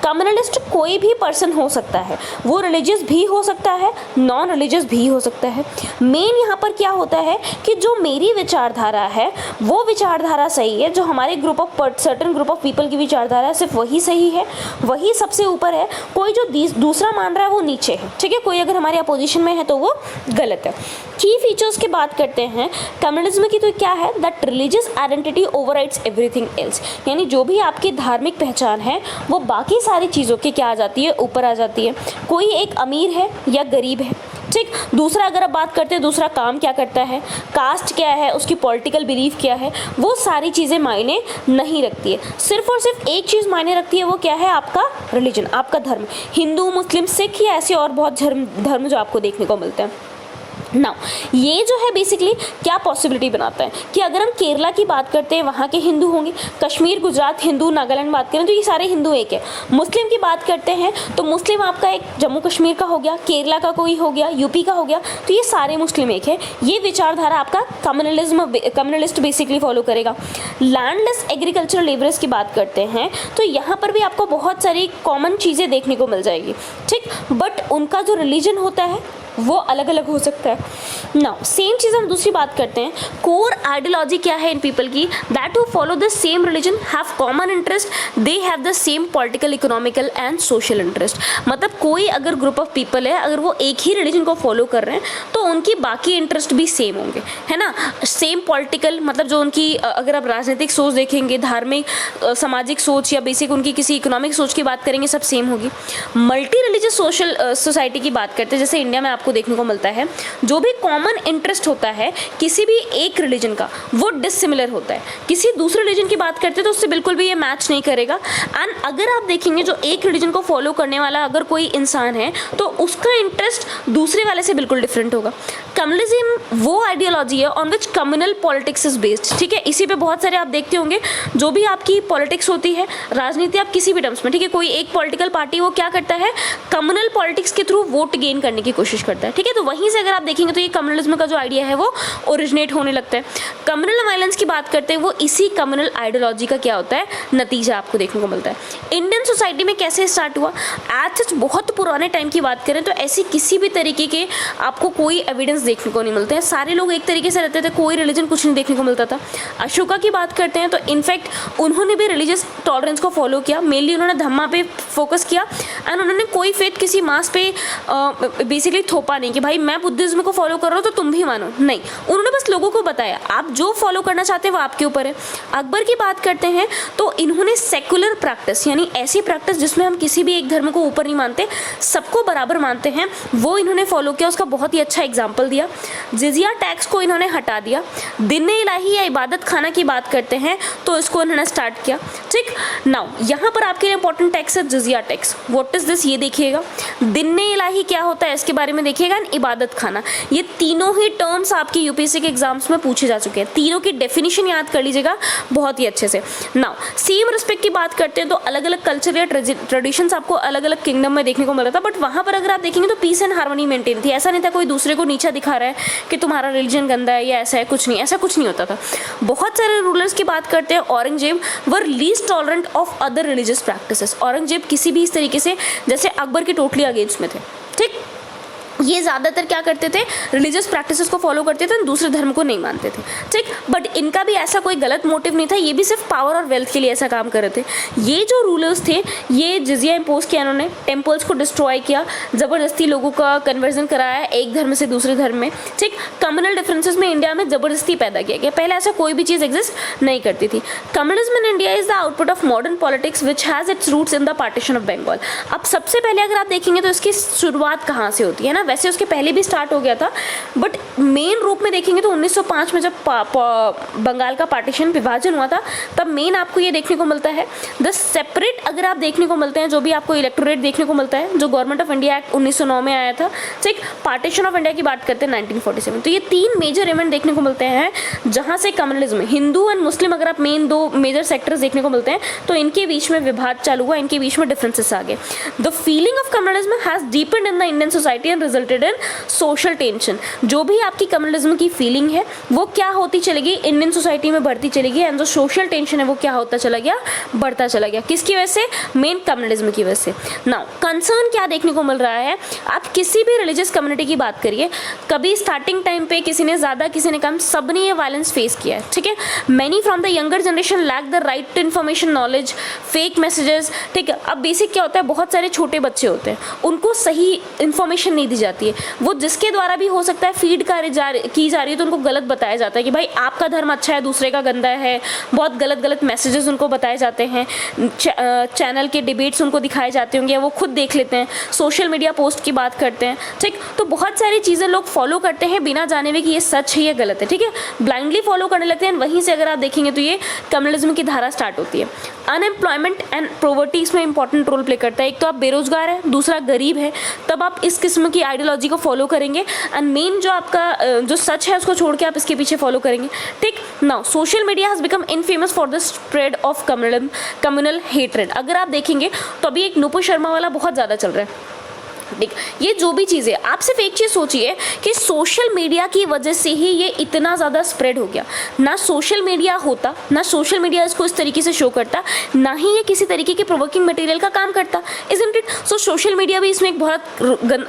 कम्युनलिस्ट कोई भी पर्सन हो सकता है, वो रिलीजियस भी हो सकता है, नॉन रिलीजियस भी हो सकता है। मेन यहाँ पर क्या होता है कि जो मेरी विचारधारा है वो विचारधारा सही है, जो हमारे सर्टेन ग्रुप ऑफ पीपल की विचारधारा है सिर्फ वही सही है, वही सबसे ऊपर है, कोई जो दूसरा मान रहा है वो नीचे है, ठीक है, कोई अगर हमारे अपोजिशन में है तो वो गलत है। की फीचर्स की बात करते हैं कम्युनलिज्म की, तो क्या है that religious identity overrides everything else, यानी जो भी आपकी धार्मिक पहचान है वो बाकी सारी चीज़ों के क्या आ जाती है, ऊपर आ जाती है। कोई एक अमीर है या गरीब है, ठीक। दूसरा अगर आप बात करते हैं दूसरा काम क्या करता है, कास्ट क्या है, उसकी पॉलिटिकल बिलीफ क्या है, वो सारी चीज़ें मायने नहीं रखती है। सिर्फ और सिर्फ एक चीज़ मायने रखती है, वो क्या है, आपका रिलीजन, आपका धर्म, हिंदू, मुस्लिम, सिख या ऐसे और बहुत धर्म जो आपको देखने को मिलते हैं। नाउ ये जो है बेसिकली क्या पॉसिबिलिटी बनाता है कि अगर हम केरला की बात करते हैं वहाँ के हिंदू होंगे, कश्मीर, गुजरात हिंदू, नागालैंड बात करें तो ये सारे हिंदू एक है। मुस्लिम की बात करते हैं तो मुस्लिम आपका एक जम्मू कश्मीर का हो गया, केरला का कोई हो गया, यूपी का हो गया, तो ये सारे मुस्लिम एक है। ये विचारधारा आपका कम्युनलिस्ट बेसिकली फॉलो करेगा। लैंडलेस एग्रीकल्चरल लेबरर्स की बात करते हैं तो यहाँ पर भी आपको बहुत सारी कॉमन चीज़ें देखने को मिल जाएगी, ठीक, बट उनका जो रिलीजन होता है वो अलग अलग हो सकता है। नाउ सेम चीज़ हम दूसरी बात करते हैं, कोर आइडियोलॉजी क्या है इन पीपल की, that who follow the same religion have common interest, they have the same political, economical and social interest. मतलब कोई अगर ग्रुप ऑफ पीपल है, अगर वो एक ही रिलीजन को फॉलो कर रहे हैं तो उनकी बाकी इंटरेस्ट भी सेम होंगे, है ना। सेम पॉलिटिकल, मतलब जो उनकी अगर आप राजनीतिक सोच देखेंगे, धार्मिक, सामाजिक सोच या बेसिक उनकी किसी इकोनॉमिक सोच की बात करेंगे, सब सेम होगी। मल्टी रिलीजियस सोशल सोसाइटी की बात करते हैं, जैसे इंडिया में को देखने को मिलता है, जो भी कॉमन इंटरेस्ट होता है किसी भी एक रिलीजन का वो डिसिमिलर होता है। किसी दूसरे रिलीजन की बात करते हैं तो उससे बिल्कुल भी ये मैच नहीं करेगा। एंड अगर आप देखेंगे जो एक रिलीजन को फॉलो करने वाला अगर कोई इंसान है तो उसका इंटरेस्ट दूसरे वाले से बिल्कुल डिफरेंट होगा। कम्युनलिज्म वो आइडियोलॉजी है on which communal politics is based, ठीक है। इसी पे बहुत सारे आप देखते होंगे, जो भी आपकी पॉलिटिक्स होती है, राजनीति आप किसी भी टर्म्स में, ठीक है, कोई एक पॉलिटिकल पार्टी वो क्या करता है, कम्युनल पॉलिटिक्स के थ्रू वोट गेन करने की कोशिश करता है, ठीक है। तो वहीं से अगर आप देखेंगे तो ये कम्युनलिज्म का जो आइडिया है वो ओरिजिनेट होने लगता है। कम्युनल वायलेंस की बात करते हैं, वो इसी कम्युनल आइडियोलॉजी का क्या होता है, नतीजा आपको देखने को मिलता है। इंडियन सोसाइटी में कैसे स्टार्ट हुआ, आज बहुत पुराने टाइम की बात करें तो ऐसी किसी भी तरीके के आपको कोई एविडेंस देखने को नहीं मिलते हैं। सारे लोग एक तरीके से रहते थे, कोई रिलीजन कुछ नहीं देखने को मिलता था। अशोका की बात करते हैं तो इनफैक्ट उन्होंने भी रिलीजियस टॉलरेंस को फॉलो किया, मेनली उन्होंने धम्मा पे फोकस किया एंड उन्होंने कोई फेथ किसी मास पे बेसिकली थोपा नहीं कि भाई मैं बुद्धिज्म को फॉलो कर रहा हूँ तो तुम भी मानो, नहीं। उन्होंने बस लोगों को बताया आप जो फॉलो करना चाहते हैं वो आपके ऊपर है। अकबर की बात करते हैं तो इन्होंने सेकुलर प्रैक्टिस, यानी ऐसी प्रैक्टिस जिसमें हम किसी भी एक धर्म को ऊपर नहीं मानते, सबको बराबर मानते हैं, वो इन्होंने फॉलो किया। उसका बहुत ही अच्छा एग्जाम्पल दिया। जिजिया टैक्स को इन्होंने हटा दिया। दिन इलाही या इबादत खाना की बात करते हैं तो इसको इन्होंने स्टार्ट किया, ठीक। नाउ यहाँ पर आपके लिए इंपॉर्टेंट टैक्स है जिजिया टैक्स। व्हाट इज दिस, ये देखिएगा। दिन इलाही क्या होता है इसके बारे में देखिएगा, इबादत खाना, ये तीनों ही टर्म्स आपके यूपीएससी के एग्जाम्स में पूछे जा चुके हैं। तीनों की डेफिनेशन याद कर लीजिएगा बहुत ही अच्छे से। नाउ सेम रिस्पेक्ट की बात करते हैं तो अलग अलग कल्चर या ट्रेडिशंस आपको अलग अलग किंगडम में देखने को मिला था, बट वहाँ पर अगर आप देखेंगे तो पीस एंड हार्मनी मेंटेन थी। ऐसा नहीं था कोई दूसरे को नीचा दिखा रहा है कि तुम्हारा रिलीजन गंदा है या ऐसा है, कुछ नहीं, ऐसा कुछ नहीं होता था। बहुत सारे रूलर्स की बात करते हैं, Aurangzeb were least tolerant of other religious practices. Aurangzeb किसी भी इस तरीके से, जैसे अकबर के टोटली अगेंस्ट में थे, ठीक। ये ज़्यादातर क्या करते थे, रिलीजियस प्रैक्टिसेस को फॉलो करते थे, दूसरे धर्म को नहीं मानते थे, ठीक। बट इनका भी ऐसा कोई गलत मोटिव नहीं था, ये भी सिर्फ पावर और वेल्थ के लिए ऐसा काम कर रहे थे। ये जो रूलर्स थे ये जिजिया इम्पोज किया इन्होंने, टेम्पल्स को डिस्ट्रॉय किया, ज़बरदस्ती लोगों का कन्वर्जन कराया एक धर्म से दूसरे धर्म में, ठीक। कम्युनल डिफरेंसेस में इंडिया में ज़बरदस्ती पैदा किया गया, पहले ऐसा कोई भी चीज़ एग्जिस्ट नहीं करती थी। Communism in India is the output of modern politics which has its roots in the partition of Bengal. अब सबसे पहले अगर आप देखेंगे तो इसकी शुरुआत कहाँ से होती है ना, वैसे उसके पहले भी स्टार्ट हो गया था, बट मेन रूप में देखेंगे तो 1905 में जब बंगाल का पार्टीशन विभाजन हुआ था तब मेन आपको ये देखने को मिलता है द सेपरेट, अगर आप देखने को मिलते हैं जो भी आपको इलेक्टोरेट देखने को मिलता है, जो गवर्नमेंट ऑफ इंडिया एक्ट 1909 में आया था, ठीक। पार्टीशन ऑफ इंडिया की बात करते हैं 1947। तो ये तीन मेजर इवेंट देखने को मिलते हैं जहाँ से कम्युनलिज्म, हिंदू एंड मुस्लिम अगर आप मेन दो मेजर सेक्टर्स देखने को मिलते हैं तो इनके बीच में विभाद चालू हुआ, इनके बीच में डिफरेंसेस आ गए। The feeling of communalism has depend in the Indian society and resulted in social tension. जो भी आपकी कम्युनलिज्म की फीलिंग है वो क्या होती चलेगी, इंडियन सोसाइटी में बढ़ती चलेगी, एंड जो सोशल टेंशन है वो क्या होता चला गया, बढ़ता चला गया। किसकी वजह से, मेन कम्युनलिज्म की वजह से। नाउ कंसर्न क्या देखने को मिल रहा है, आप किसी भी रिलीजियस कम्युनिटी की बात करिए, कभी स्टार्टिंग टाइम पे किसी ने ज़्यादा किसी ने कम, सबने ये वायलेंस फेस किया है, ठीक है। Many from the younger generation lack the right to information, knowledge, fake messages, ठीक है। अब बेसिक क्या होता है, बहुत सारे छोटे बच्चे होते हैं, उनको सही इन्फॉर्मेशन नहीं दी जाती है, वो जिसके द्वारा भी हो सकता है फीड की जा रही है तो उनको गलत बताया जाता है कि भाई आपका धर्म अच्छा है दूसरे का गंदा है, बहुत गलत गलत मैसेजेस उनको बताए जाते हैं, चैनल के डिबेट्स उनको दिखाए जाते होंगे, वो खुद देख लेते हैं, सोशल मीडिया पोस्ट की बात करते हैं, ठीक। तो बहुत सारी चीज़ें लोग फॉलो करते हैं बिना जाने हुए कि ये सच है ये गलत है, ठीक है, ब्लाइंडली फॉलो करने लगते हैं। वहीं से अगर आप देखेंगे तो ये कम्युनलिज्म की धारा स्टार्ट होती है। अनएम्प्लॉयमेंट एंड प्रोवर्टी इसमें इंपॉर्टेंट रोल प्ले करता है। एक तो आप बेरोजगार है, दूसरा गरीब है, तब आप इस किस्म की आइडियोलॉजी को फॉलो करेंगे, एंड मेन जो आपका जो सच है उसको छोड़ के आप इसके पीछे फॉलो करेंगे, ठीक। Now social media has become infamous for the spread of communal hatred. अगर आप देखेंगे तो अभी एक नुपुर शर्मा वाला बहुत ज़्यादा चल रहा है, ठीक। ये जो भी चीज़ें, आप सिर्फ एक चीज़ सोचिए कि सोशल मीडिया की वजह से ही ये इतना ज़्यादा स्प्रेड हो गया। ना सोशल मीडिया होता, ना सोशल मीडिया इसको इस तरीके से शो करता, ना ही ये किसी तरीके के प्रोवोकिंग मटेरियल का काम करता, isn't it. So social media भी इसमें एक बहुत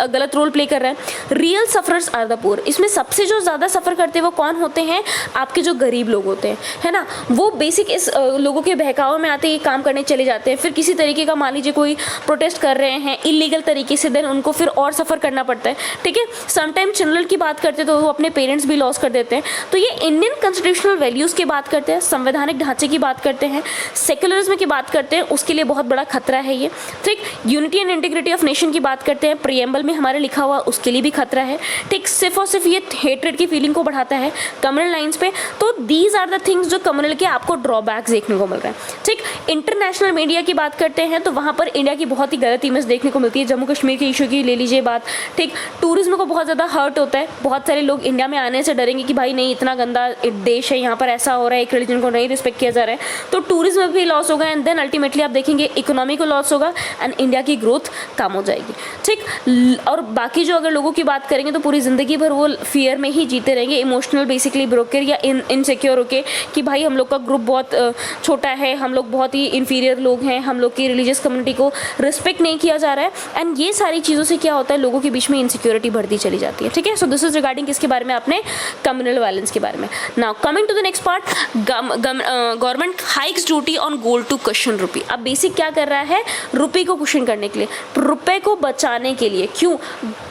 गलत रोल प्ले कर रहा है। Real sufferers are the poor, इसमें सबसे जो ज़्यादा सफ़र करते हैं वो कौन होते हैं, आपके जो गरीब लोग होते हैं, है ना। वो बेसिक इस लोगों के बहकावे में आते ये काम करने चले जाते हैं, फिर किसी तरीके का मान लीजिए कोई प्रोटेस्ट कर रहे हैं इलीगल तरीके से, देन उनको फिर और सफ़र करना पड़ता है, ठीक है। समटाइम चिल्ड्रन की बात करते हैं तो वो अपने पेरेंट्स भी लॉस कर देते हैं। तो ये इंडियन कॉन्स्टिट्यूशनल वैल्यूज़ की बात करते हैं, संवैधानिक ढांचे की बात करते हैं, सेक्युलरिज्म की बात करते हैं, उसके लिए बहुत बड़ा खतरा है ये, ठीक। Unity and integrity of nation की बात करते हैं, प्रीएम्बल में हमारे लिखा हुआ, उसके लिए भी खतरा है, ठीक। सिर्फ और सिर्फ ये हेट्रेड की फीलिंग को बढ़ाता है कम्युनल लाइन्स पे। तो दीज आर द थिंग्स जो कम्युनल के आपको ड्रॉबैक्स देखने को मिल रहा है, ठीक। इंटरनेशनल मीडिया की बात करते हैं तो वहाँ पर इंडिया की बहुत ही गलत इमेज देखने को मिलती है। जम्मू कश्मीर के इशू की ले लीजिए बात, ठीक। टूरिज्म को बहुत ज़्यादा हर्ट होता है, बहुत सारे लोग इंडिया में आने से डरेंगे कि भाई नहीं इतना गंदा देश है, यहाँ पर ऐसा हो रहा है, एक रिलीजन को नहीं रिस्पेक्ट किया जा रहा है, तो टूरिज्म में भी लॉस होगा, एंड देन अल्टीमेटली आप देखेंगे इकोनॉमी को लॉस होगा एंड इंडिया की ग्रोथ कम हो जाएगी, ठीक। और बाकी जो अगर लोगों की बात करेंगे तो पूरी ज़िंदगी भर वो फियर में ही जीते रहेंगे, इमोशनल बेसिकली ब्रोकर या इनसिक्योर होके कि भाई हम लोग का ग्रुप बहुत छोटा है, हम लोग बहुत ही इन्फीरियर लोग हैं, हम लोग की रिलीजियस कम्युनिटी को रिस्पेक्ट नहीं किया जा रहा है, एंड ये सारी चीज़ों से क्या होता है, लोगों के बीच में इनसिक्योरिटी बढ़ती चली जाती है, ठीक है। सो दिस इज रिगार्डिंग किसके बारे में, आपने कम्युनल वायलेंस के बारे में। Now coming to the next part, government hikes duty on gold to question rupee. अब बेसिक क्या कर रहा है, रुपये को क्वेश्चन करने के लिए, रुपये को बचाने के लिए। क्यों,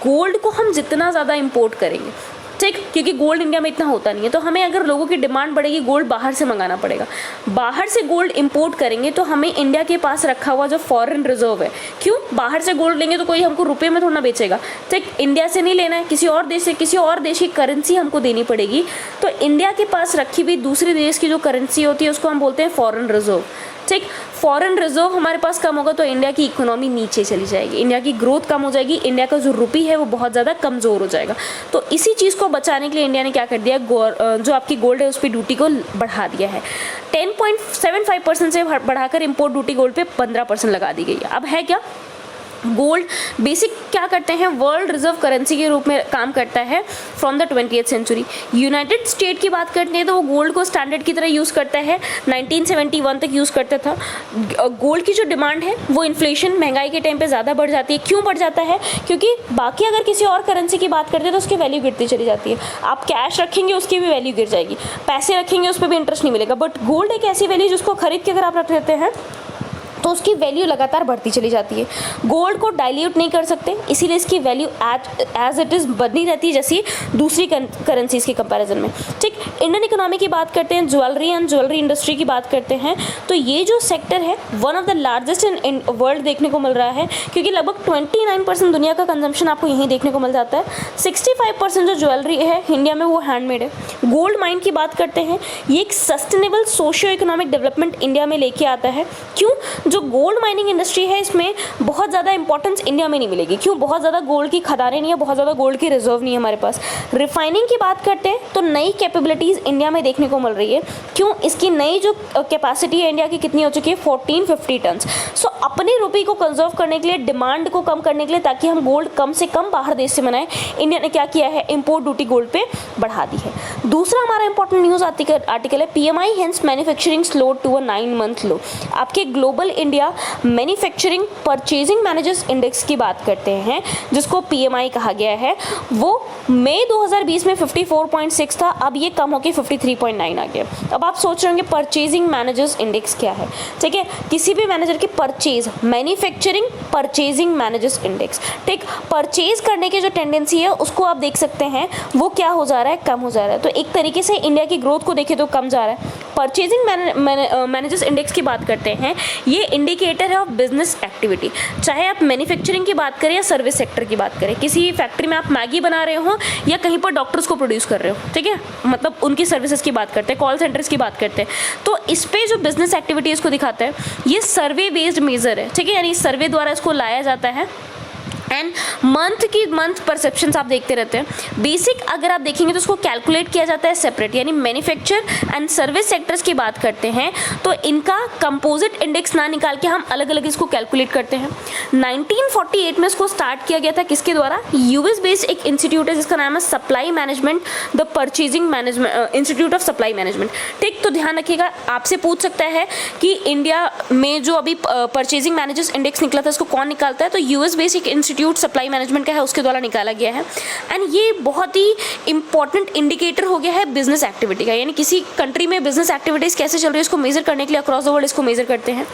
गोल्ड को हम जितना ज़्यादा इंपोर्ट करेंगे, ठीक, क्योंकि गोल्ड इंडिया में इतना होता नहीं है, तो हमें अगर लोगों की डिमांड बढ़ेगी गोल्ड बाहर से मंगाना पड़ेगा। बाहर से गोल्ड इंपोर्ट करेंगे तो हमें इंडिया के पास रखा हुआ जो फॉरेन रिजर्व है, क्यों, बाहर से गोल्ड लेंगे तो कोई हमको रुपये में थोड़ा ना बेचेगा, ठीक। इंडिया से नहीं लेना है, किसी और देश से, किसी और देश की करेंसी हमको देनी पड़ेगी, तो इंडिया के पास रखी हुई दूसरे देश की जो करेंसी होती है उसको हम बोलते हैं फॉरेन रिजर्व, ठीक। फॉरेन रिजर्व हमारे पास कम होगा तो इंडिया की इकोनॉमी नीचे चली जाएगी, इंडिया की ग्रोथ कम हो जाएगी, इंडिया का जो रुपी है वो बहुत ज़्यादा कमज़ोर हो जाएगा। तो इसी चीज़ को बचाने के लिए इंडिया ने क्या कर दिया, जो आपकी गोल्ड है उस पर ड्यूटी को बढ़ा दिया है। 10.75% से बढ़ाकर इम्पोर्ट ड्यूटी गोल्ड पे 15% लगा दी गई है। अब है क्या, गोल्ड बेसिक क्या करते हैं, वर्ल्ड रिजर्व करेंसी के रूप में काम करता है from the 20th century. United state की बात करते हैं तो वो गोल्ड को स्टैंडर्ड की तरह यूज़ करता है, 1971 तक यूज़ करता था। गोल्ड की जो डिमांड है वो इन्फ्लेशन, महंगाई के टाइम पे ज़्यादा बढ़ जाती है। क्यों बढ़ जाता है? क्योंकि बाकी अगर किसी और करेंसी की बात करते हैं तो उसकी वैल्यू गिरती चली जाती है। आप कैश रखेंगे उसकी भी वैल्यू गिर जाएगी, पैसे रखेंगे उस पर भी इंटरेस्ट नहीं मिलेगा। बट गोल्ड एक ऐसी वैल्यू जिसको खरीद के अगर आप रख लेते हैं तो उसकी वैल्यू लगातार बढ़ती चली जाती है। गोल्ड को डाइल्यूट नहीं कर सकते, इसीलिए इसकी वैल्यू एज इट इज़ बनी रहती है जैसी दूसरी करेंसीज के कंपैरिजन में। ठीक, इंडियन इकोनॉमी की बात करते हैं, ज्वेलरी एंड ज्वेलरी इंडस्ट्री की बात करते हैं तो ये जो सेक्टर है one of the largest in world देखने को मिल रहा है, क्योंकि लगभग 29% दुनिया का कंजम्पशन आपको यहीं देखने को मिल जाता है। 65% जो ज्वेलरी है इंडिया में वो हैंडमेड है। गोल्ड माइन की बात करते हैं, ये एक sustainable socio economic development India में लेके आता है। क्यों? जो गोल्ड माइनिंग इंडस्ट्री है इसमें बहुत ज़्यादा इंपॉर्टेंस इंडिया में नहीं मिलेगी। क्यों? बहुत ज़्यादा गोल्ड की खदानें नहीं है, बहुत ज़्यादा गोल्ड की रिजर्व नहीं है हमारे पास। रिफाइनिंग की बात करते हैं तो नई कैपेबिलिटीज़ इंडिया में देखने को मिल रही है। क्यों? इसकी नई जो कैपेसिटी है इंडिया की कितनी हो चुकी है, 1450 टन। सो अपने रुपये को कंजर्व करने के लिए, डिमांड को कम करने के लिए, ताकि हम गोल्ड कम से कम बाहर देश से बनाएं, इंडिया ने क्या किया है, इम्पोर्ट ड्यूटी गोल्ड पे बढ़ा दी है। दूसरा हमारा इंपॉर्टेंट न्यूज़ आर्टिकल है PMI hence manufacturing slowed to a 9-month low. आपके global India manufacturing purchasing managers index की बात करते हैं जिसको PMI कहा गया है, वो मई 2020 में 54.6 था, अब ये कम होकर 53.9 आ गया। अब आप सोच रहे होंगे परचेजिंग मैनेजर्स इंडेक्स क्या है। ठीक है, किसी भी मैनेजर की purchase, manufacturing purchasing managers index. ठीक, परचेज करने की जो टेंडेंसी है उसको आप देख सकते हैं वो क्या हो जा रहा है, कम हो जा रहा है। तो एक तरीके से इंडिया की ग्रोथ को देखें तो कम जा रहा है। परचेजिंग मैनेजर्स इंडेक्स की बात करते हैं, ये इंडिकेटर है ऑफ बिजनेस एक्टिविटी। चाहे आप मैन्युफैक्चरिंग की बात करें या सर्विस सेक्टर की बात करें, किसी फैक्ट्री में आप मैगी बना रहे हो या कहीं पर डॉक्टर्स को प्रोड्यूस कर रहे हो, ठीक है, मतलब उनकी सर्विसेज की बात करते हैं, कॉल सेंटर्स की बात करते हैं, तो इस पे जो बिजनेस एक्टिविटीज़ को दिखाता है ये सर्वे बेस्ड मेजर है। ठीक है, यानी सर्वे द्वारा इसको लाया जाता है एंड मंथ परसेप्शन आप देखते रहते हैं। बेसिक अगर आप देखेंगे तो उसको कैलकुलेट किया जाता है सेपरेट, यानी मैन्युफैक्चर एंड सर्विस सेक्टर्स की बात करते हैं तो इनका कंपोजिट इंडेक्स ना निकाल के हम अलग अलग इसको कैलकुलेट करते हैं। 1948 में इसको स्टार्ट किया गया था, किसके द्वारा, यूएस बेस्ड एक इंस्टीट्यूट है जिसका नाम है supply management, the purchasing management institute of supply management. ठीक, तो ध्यान रखिएगा, आपसे पूछ सकता है कि इंडिया में जो अभी परचेजिंग मैनेजर्स इंडेक्स निकला था उसको कौन निकालता है, तो यूएस बेस्ड एक इंस्टीट्यूट सप्लाई मैनेजमेंट का है, उसके द्वारा निकाला गया है। एंड ये बहुत ही इंपॉर्टेंट इंडिकेटर हो गया है बिजनेस एक्टिविटी का, यानी किसी कंट्री में बिजनेस एक्टिविटीज कैसे चल रही है इसको मेजर करने के लिए अक्रॉस द वर्ल्ड इसको मेजर करते हैं।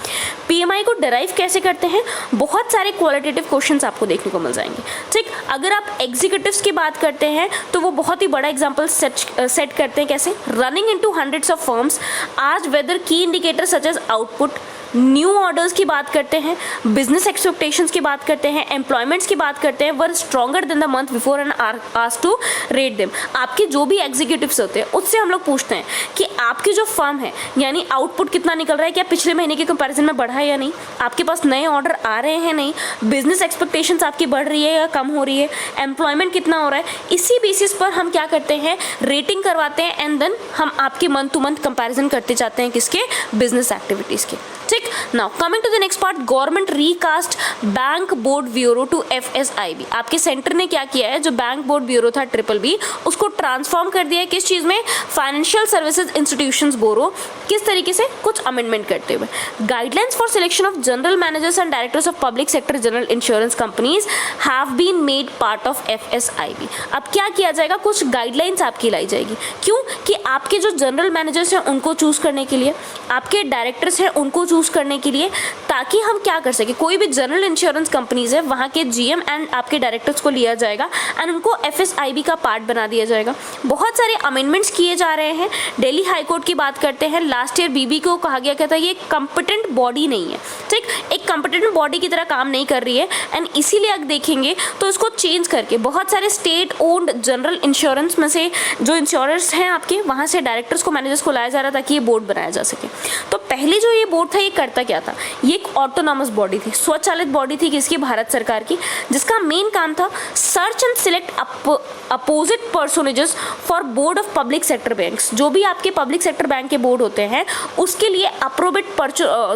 PMI को डिराइव कैसे करते हैं, बहुत सारे क्वालिटेटिव क्वेश्चंस आपको देखने को मिल जाएंगे। ठीक, अगर आप एग्जीक्यूटिव्स की बात करते हैं तो वो बहुत ही बड़ा एग्जांपल सेट करते हैं, कैसे, running into hundreds of firms आज whether key indicator such as output, new orders की बात करते हैं, बिजनेस एक्सपेक्टेशंस की बात करते हैं, एम्प्लॉयमेंट्स की बात करते हैं, were stronger than the month before and asked to rate them. आपके जो भी एग्जीक्यूटिव्स होते हैं उससे हम लोग पूछते हैं कि आपकी जो फर्म है यानी आउटपुट कितना निकल रहा है, क्या पिछले महीने के कंपैरिजन में बढ़ा है या नहीं, आपके पास नए ऑर्डर आ रहे हैं नहीं, बिजनेस एक्सपेक्टेशंस आपकी बढ़ रही है या कम हो रही है, एम्प्लॉयमेंट कितना हो रहा है। इसी बेसिस पर हम क्या करते हैं, रेटिंग करवाते हैं एंड देन हम आपके मंथ टू मंथ कंपैरिजन करते जाते हैं, किसके, बिजनेस एक्टिविटीज़ के। ठीक, now coming to the next part, government recast bank board bureau to FSIB। आपके सेंटर ने क्या किया है, जो बैंक बोर्ड ब्यूरो था BBB उसको ट्रांसफॉर्म कर दिया है किस चीज़ में, फाइनेंशियल सर्विसेज इंस्टीट्यूशंस ब्यूरो। किस तरीके से, कुछ अमेंडमेंट करते हुए। Guidelines for selection of general managers and directors of public sector general insurance companies have been made part of FSIB। अब क्या किया जाएगा, कुछ गाइडलाइंस आपकी लाई जाएगी। क्यों कि आपके जो जनरल मैनेजर्स हैं उनको चूज करने के लिए, आपके डायरेक्टर्स हैं उनको चूज करने के लिए, ताकि हम क्या कर सके, कोई भी जनरल इंश्योरेंस कंपनीज है वहाँ के GM एंड आपके डायरेक्टर्स को लिया जाएगा एंड उनको FSIB का पार्ट बना दिया जाएगा। बहुत सारे अमेंडमेंट्स किए जा रहे हैं। दिल्ली हाई कोर्ट की बात करते हैं, लास्ट ईयर BB को कहा गया था ये कंपिटेंट बॉडी नहीं है। ठीक, एक कंपिटेंट बॉडी की तरह काम नहीं कर रही है एंड इसीलिए अगर देखेंगे तो इसको चेंज करके बहुत सारे स्टेट ओन्ड जनरल इंश्योरेंस में से जो इंश्योरेंस हैं आपके, वहाँ से डायरेक्टर्स को, मैनेजर्स को लाया जा रहा था ताकि ये बोर्ड बनाया जा सके। तो पहले जो ये बोर्ड था ये करता क्या था, ये एक ऑटोनॉमस बॉडी थी, स्वचालित बॉडी थी किसकी, भारत सरकार की, जिसका मेन काम था search and select opposite personages for board of public sector banks. जो भी आपके पब्लिक सेक्टर बैंक के बोर्ड होते हैं उसके लिए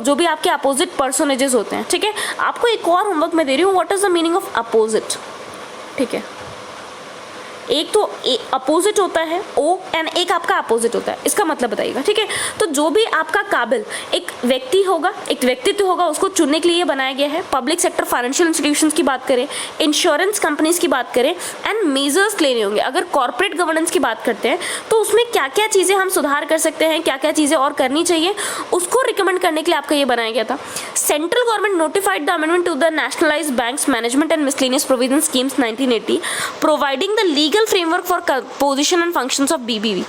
जो भी आपके अपोजिट पर्सोनेजेस होते हैं, ठीक है। आपको एक और होमवर्क मैं दे रही हूँ, what is the meaning of opposite, ठीक है। एक तो अपोजिट होता है ओ एंड एक आपका अपोजिट होता है, इसका मतलब बताइएगा, ठीक है। तो जो भी आपका काबिल एक व्यक्ति होगा, एक व्यक्तित्व होगा, उसको चुनने के लिए बनाया गया है। पब्लिक सेक्टर फाइनेंशियल इंस्टीट्यूशंस की बात करें, इंश्योरेंस कंपनीज की बात करें एंड मेजर्स लेने होंगे। अगर कॉर्पोरेट गवर्नेंस की बात करते हैं तो उसमें क्या क्या चीज़ें हम सुधार कर सकते हैं, क्या क्या चीज़ें और करनी चाहिए, उसको रिकमेंड करने के लिए आपका ये बनाया गया था। Central government notified the amendment to the nationalised banks management and miscellaneous provision schemes 1980 providing the legal framework for composition and functions of BBB।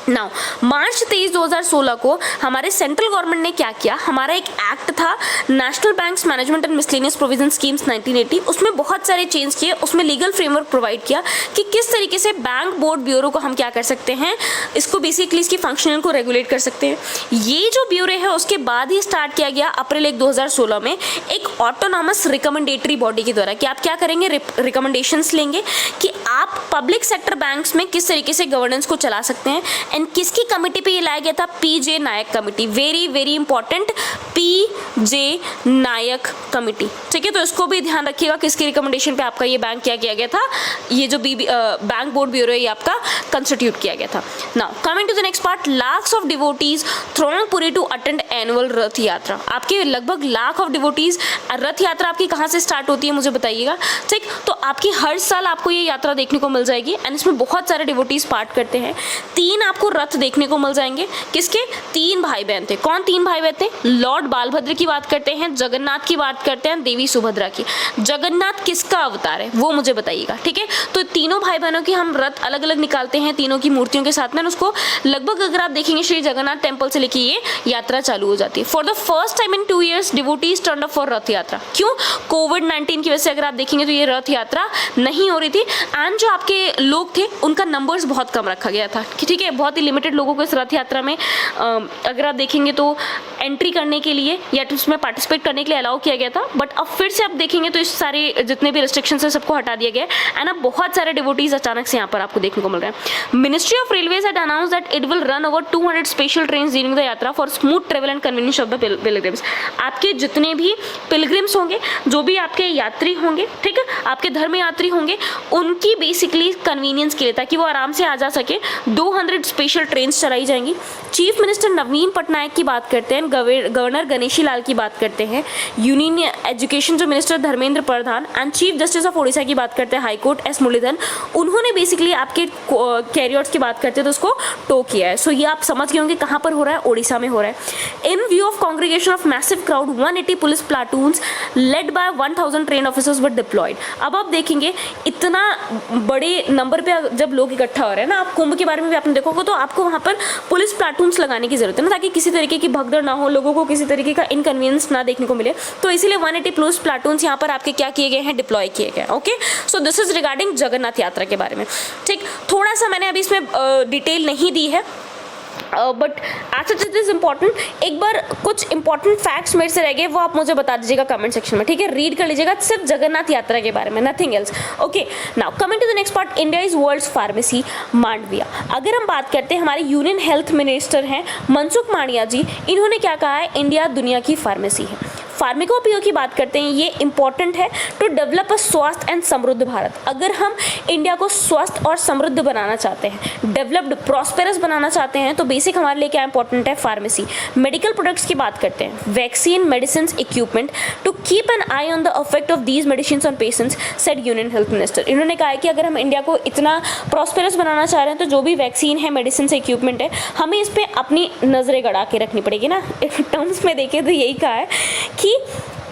Now March 23 2016 को हमारे सेंट्रल गवर्नमेंट ने क्या किया, हमारा एक एक्ट था national banks management and miscellaneous provision schemes 1980, उसमें बहुत सारे चेंज किए, उसमें लीगल फ्रेमवर्क प्रोवाइड किया कि किस तरीके से बैंक बोर्ड ब्यूरो को हम क्या कर सकते हैं, इसको बेसिकली इसकी फंक्शनल को रेगुलेट कर सकते हैं। ये जो ब्यूरो है उसके बाद ही स्टार्ट किया गया अप्रैल 1 2016 में एक ऑटोनॉमस रिकमेंडेटरी बॉडी के द्वारा कि आप क्या करेंगे, रिकमेंडेशंस लेंगे कि आप पब्लिक सेक्टर बैंक्स में किस तरीके से गवर्नेंस को चला सकते हैं। एंड किसकी कमिटी पे ये लाया गया था, पीजे नायक कमिटी, वेरी वेरी इंपॉर्टेंट, पीजे नायक कमिटी, ठीक है। तो इसको भी ध्यान रखिएगा किसकी रिकमेंडेशन पे आपका ये बैंक क्या किया गया था, ये जो बैंक बोर्ड ब्यूरो है ये आपका कंस्टिट्यूट किया गया था। Now coming to the next part, lakhs of devotees throng Puri to attend annual Rath Yatra. आपके लगभग लाख ऑफ डिवोटीज, रथ यात्रा आपकी कहाँ से स्टार्ट होती है मुझे बताइएगा, ठीक। तो आपकी हर साल आपको ये यात्रा देखने को मिल जाएगी एंड इसमें बहुत सारे डिवोटीज पार्ट करते हैं। 3 आपको रथ देखने को मिल जाएंगे, किसके, 3 भाई बहन थे। कौन 3 भाई बहन थे, लॉर्ड बालभद्र की बात करते हैं, जगन्नाथ की बात करते हैं, देवी सुभद्रा की। जगन्नाथ किसका अवतार है वो मुझे बताइएगा, ठीक है। तो तीनों भाई बहनों की हम रथ अलग अलग निकालते हैं, तीनों की मूर्तियों के साथ में, उसको लगभग अगर आप देखेंगे श्री जगन्नाथ टेम्पल से लेके ये यात्रा चालू हो जाती है। For the first time in 2 years devotees turn up for रथ यात्रा। क्यों, कोविड-19 की वजह से अगर आप देखेंगे तो ये रथ यात्रा नहीं हो रही थी एंड जो आपके लोग थे उनका नंबर्स बहुत कम रखा गया था, ठीक है। बहुत ही लिमिटेड लोगों को इस रथ यात्रा में अगर आप देखेंगे तो एंट्री करने के लिए या उसमें पार्टिसिपेट करने के लिए अलाउ किया गया था। बट अब फिर से आप देखेंगे तो इस सारे जितने भी रिस्ट्रिक्शंस है सबको हटा दिया गया एंड अब बहुत सारे डिवोटीज अचानक से यहाँ पर आपको देखने को मिल रहे हैं। Ministry of railways had announce that it will run over 200 special trains during the Yatra for smooth travel and convenience of the pilgrims. आपके जितने भी पिलग्रिम्स होंगे, जो भी आपके यात्री होंगे, ठीक है, आपके धर्म यात्री होंगे, उनकी बेसिकली कन्वीनियंस के लिए ताकि वो आराम से आ जा सके 200 स्पेशल ट्रेन्स चलाई जाएंगी। चीफ मिनिस्टर नवीन पटनायक की बात करते हैं, गवर्नर गणेशी लाल की बात करते हैं, यूनियन एजुकेशन जो minister Dharmendra Pradhan and chief justice of Odisha की बात करते हैं हाईकोर्ट एस मुरलीधरन। उन्होंने बेसिकली आपके कैरियर्स की बात करते हैं तो उसको टो किया है। सो ये आप समझ गए होंगे कहाँ पर हो रहा है, ओडिशा में हो रहा है। In view of congregation of massive crowd 180 police platoons led by 1000 train officers were deployed. अब आप देखेंगे इतना बड़े नंबर पे जब लोग इकट्ठा हो रहे हैं ना, आप कुंभ के बारे में भी आपने देखोगे तो आपको वहाँ पर पुलिस प्लाटून्स लगाने की जरूरत है ना, ताकि किसी तरीके की भगदड़ ना हो, लोगों को किसी तरीके का इनकन्वीनियंस ना देखने को मिले। तो इसीलिए 180 पुलिस प्लाटून्स यहाँ पर आपके क्या किए गए हैं, डिप्लॉय किए गए। Okay, so this is regarding Jagannath यात्रा के बारे में। ठीक, थोड़ा सा मैंने अभी इसमें डिटेल नहीं दी है but as it is important. एक बार कुछ इंपॉर्टेंट फैक्ट्स मेरे से रह गए, वो आप मुझे बता दीजिएगा कमेंट सेक्शन में, ठीक है। रीड कर लीजिएगा सिर्फ जगन्नाथ यात्रा के बारे में, nothing else. Okay, now coming to the next part, India is world's pharmacy, Mandaviya. अगर हम बात करते हैं, हमारे यूनियन हेल्थ मिनिस्टर हैं मनसुख मांडविया जी, इन्होंने क्या कहा है, इंडिया दुनिया की फार्मेसी है। फार्मिकोपियो की बात करते हैं, ये इंपॉर्टेंट है टू डेवलप अ स्वस्थ एंड समृद्ध भारत। अगर हम इंडिया को स्वस्थ और समृद्ध बनाना चाहते हैं, डेवलप्ड प्रॉस्पेरस बनाना चाहते हैं, तो बेसिक हमारे लिए क्या इंपॉर्टेंट है, फार्मेसी। मेडिकल प्रोडक्ट्स की बात करते हैं, vaccine, medicine, equipment to keep an eye on the effect of these medicine on patients, said union health minister. इन्होंने कहा है कि अगर हम इंडिया को इतना प्रॉस्पेरस बनाना चाह रहे हैं तो जो भी वैक्सीन है, मेडिसिन से इक्विपमेंट है, हमें इस पर अपनी नजरें गड़ा के रखनी पड़ेगी ना। टर्म्स में देखें तो यही कहा है कि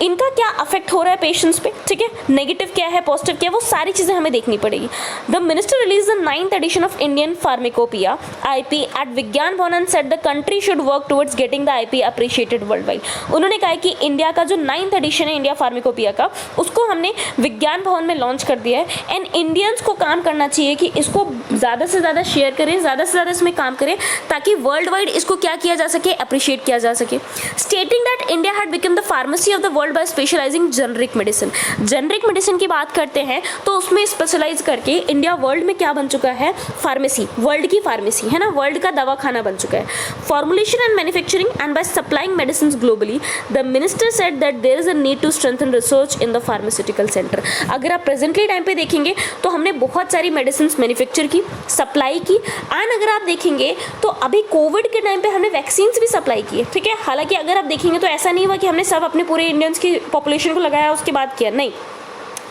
इनका क्या अफेक्ट हो रहा है पेशेंट्स पे, ठीक है, नेगेटिव क्या है, पॉजिटिव क्या है, वो सारी चीज़ें हमें देखनी पड़ेगी। The minister release the 9th edition of Indian pharmacopoeia IP at Vigyan Bhavan and said the country should work towards getting the IP appreciated world wide. उन्होंने कहा कि इंडिया का जो 9th एडिशन है इंडिया फार्मेकोपिया का, उसको हमने विज्ञान भवन में लॉन्च कर दिया है एंड इंडियंस को काम करना चाहिए कि इसको ज़्यादा से ज़्यादा शेयर करें, ज़्यादा से ज़्यादा इसमें काम करें ताकि वर्ल्ड वाइड इसको क्या किया जा सके, अप्रिशिएट किया जा सके। Stating that India had become the pharmacy of the world by specialising generic medicine. Generic medicine की बात करते हैं तो उसमें स्पेशलाइज करके इंडिया वर्ल्ड में क्या बन चुका है, फार्मेसी, वर्ल्ड की फार्मेसी है ना, वर्ल्ड का दवाखाना बन चुका है। Formulation and manufacturing and by supplying medicine globally the minister said that there is a need to strengthen research in the pharmaceutical centre. अगर आप प्रेजेंटली टाइम पे देखेंगे तो हमने बहुत सारी मेडिसिन मैन्युफैक्चर की, सप्लाई की, एंड अगर आप देखेंगे तो अभी कोविड के टाइम पे हमने वैक्सीन्स भी सप्लाई की है, ठीक है। हालांकि अगर आप देखेंगे तो ऐसा नहीं हुआ कि हमने सब अपने पूरे इंडियंस की पॉपुलेशन को लगाया उसके बाद किया, नहीं,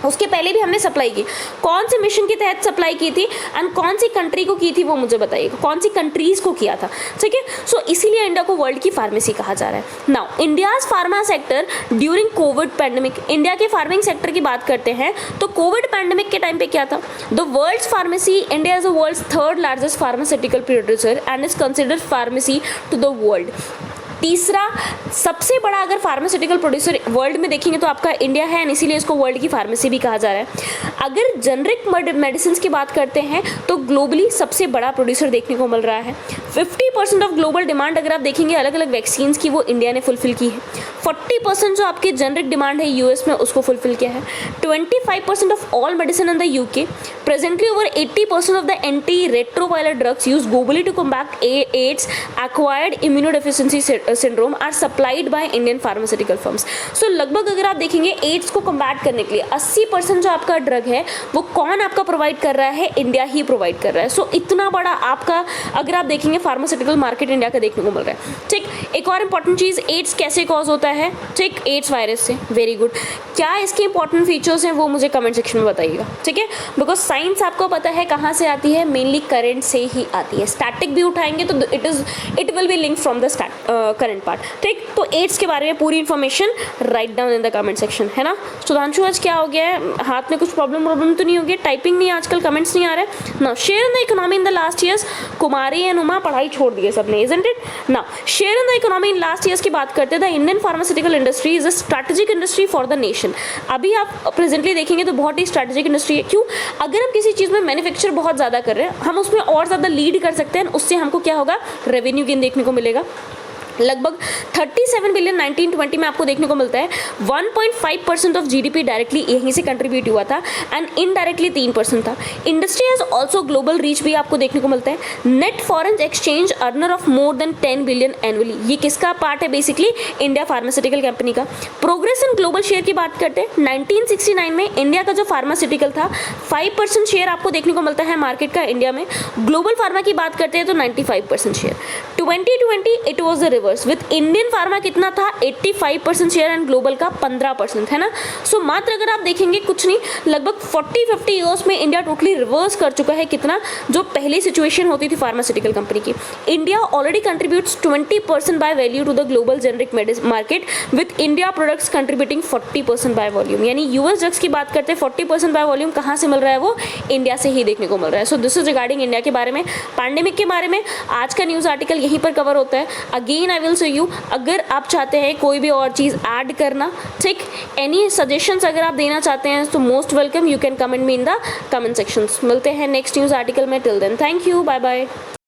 उसके पहले भी हमने सप्लाई की। कौन से मिशन के तहत सप्लाई की थी एंड कौन सी कंट्री को की थी वो मुझे बताइएगा, कौन सी कंट्रीज़ को किया था, ठीक है। सो इसीलिए इंडिया को वर्ल्ड की फार्मेसी कहा जा रहा है। Now India's pharma sector during Covid pandemic, India के फार्मिंग सेक्टर की बात करते हैं तो कोविड पैंडेमिक के टाइम पे क्या था, the world's pharmacy, India is the world's 3rd largest pharmaceutical producer and is considered pharmacy to the world. तीसरा सबसे बड़ा अगर फार्मास्यूटिकल प्रोड्यूसर वर्ल्ड में देखेंगे तो आपका इंडिया है एंड इसीलिए इसको वर्ल्ड की फार्मेसी भी कहा जा रहा है। अगर जेनरिक मेडिसिन की बात करते हैं तो ग्लोबली सबसे बड़ा प्रोड्यूसर देखने को मिल रहा है। 50% ऑफ ग्लोबल डिमांड अगर आप देखेंगे अलग अलग वैक्सीन्स की वो इंडिया ने फुलफिल की है। 40% जो आपके जेनरिक डिमांड है यूएस में उसको फुलफिल किया है। 25% of all medicine in the UK, presently over 80% of the anti retroviral drugs use globally to combat AIDS, acquired immunodeficiency syndrome are supplied by Indian pharmaceutical firms. So लगभग अगर आप देखेंगे ads को combat करने के लिए 80% जो आपका ड्रग है वो कौन आपका प्रोवाइड कर रहा है, इंडिया ही प्रोवाइड कर रहा है। सो इतना बड़ा आपका अगर आप देखेंगे फार्मास्यूटिकल मार्केट इंडिया का देखने को मिल रहा है, ठीक। एक और इंपॉर्टेंट चीज़, एड्स कैसे कॉज होता है, ठीक, एड्स वायरस से। Very good. क्या इसके इंपॉर्टेंट फीचर्स हैं वो मुझे कमेंट सेक्शन में बताइएगा, ठीक है। बिकॉज साइंस आपको पता है कहाँ से आती है, मेनली करंट से ही आती है। स्टैटिक भी उठाएंगे तो it will be link from the current part, ठीक। तो एड्स के बारे में पूरी information write down in the comment section, है ना। सुधांशु आज क्या हो गया है, हाथ में कुछ प्रॉब्लम तो नहीं हो गया, टाइपिंग नहीं आजकल, कमेंट्स नहीं आ रहे ना। Share in the economy in the last years, Kumari and Uma पढ़ाई छोड़ दी है सबने, इजंट इट ना। Share in the economy in last years की बात करते हैं, the Indian pharmaceutical industry is a strategic industry for the nation. अभी आप प्रेजेंटली देखेंगे तो बहुत ही स्ट्रैटेजिक इंडस्ट्री है। क्यों? अगर हम किसी चीज़ में मैन्युफैक्चर बहुत ज़्यादा कर रहे हैं, हम उसमें और ज़्यादा लीड कर सकते हैं, उससे हमको क्या होगा, रेवेन्यू गेन देखने को मिलेगा। लगभग 37 बिलियन 1920 में आपको देखने को मिलता है। 1.5% ऑफ जीडीपी डायरेक्टली यहीं से कंट्रीब्यूट हुआ था एंड इनडायरेक्टली 3% था। Industry has also global reach भी आपको देखने को मिलता है। Net foreign exchange earner of more than 10 billion annually, ये किसका पार्ट है, बेसिकली इंडिया फार्मास्यूटिकल कंपनी का। प्रोग्रेस इन ग्लोबल शेयर की बात करते हैं, 1969 में इंडिया का जो फार्मास्यूटिकल था 5% शेयर आपको देखने को मिलता है मार्केट का इंडिया में। ग्लोबल फार्मा की बात करते हैं तो 95% share. 2020 it was the reverse with Indian pharma कितना था, 85% शेयर एंड ग्लोबल का 15%, है ना। सो मात्र अगर आप देखेंगे कुछ नहीं, लगभग 40-50 ईयर्स में इंडिया टोटली रिवर्स कर चुका है कितना, जो पहली सिचुएशन होती थी फार्मास्यूटिकल कंपनी की। India already contributes 20% by value to the global generic market with India products contributing 40% by volume. यानी यूएस ड्रग्स की बात करते हैं 40% बाय वॉल्यूम कहाँ से मिल रहा है, वो इंडिया से ही देखने को मिल रहा है। So this is regarding India के बारे में। पैंडेमिक के बारे में आज का न्यूज़ आर्टिकल यहीं पर कवर होता है। Again I will say you, अगर आप चाहते हैं कोई भी और चीज़ ऐड करना, ठीक, एनी सजेशंस अगर आप देना चाहते हैं तो most welcome, you can comment me in the comment sections. मिलते हैं नेक्स्ट न्यूज़ आर्टिकल में, till then thank you, bye bye.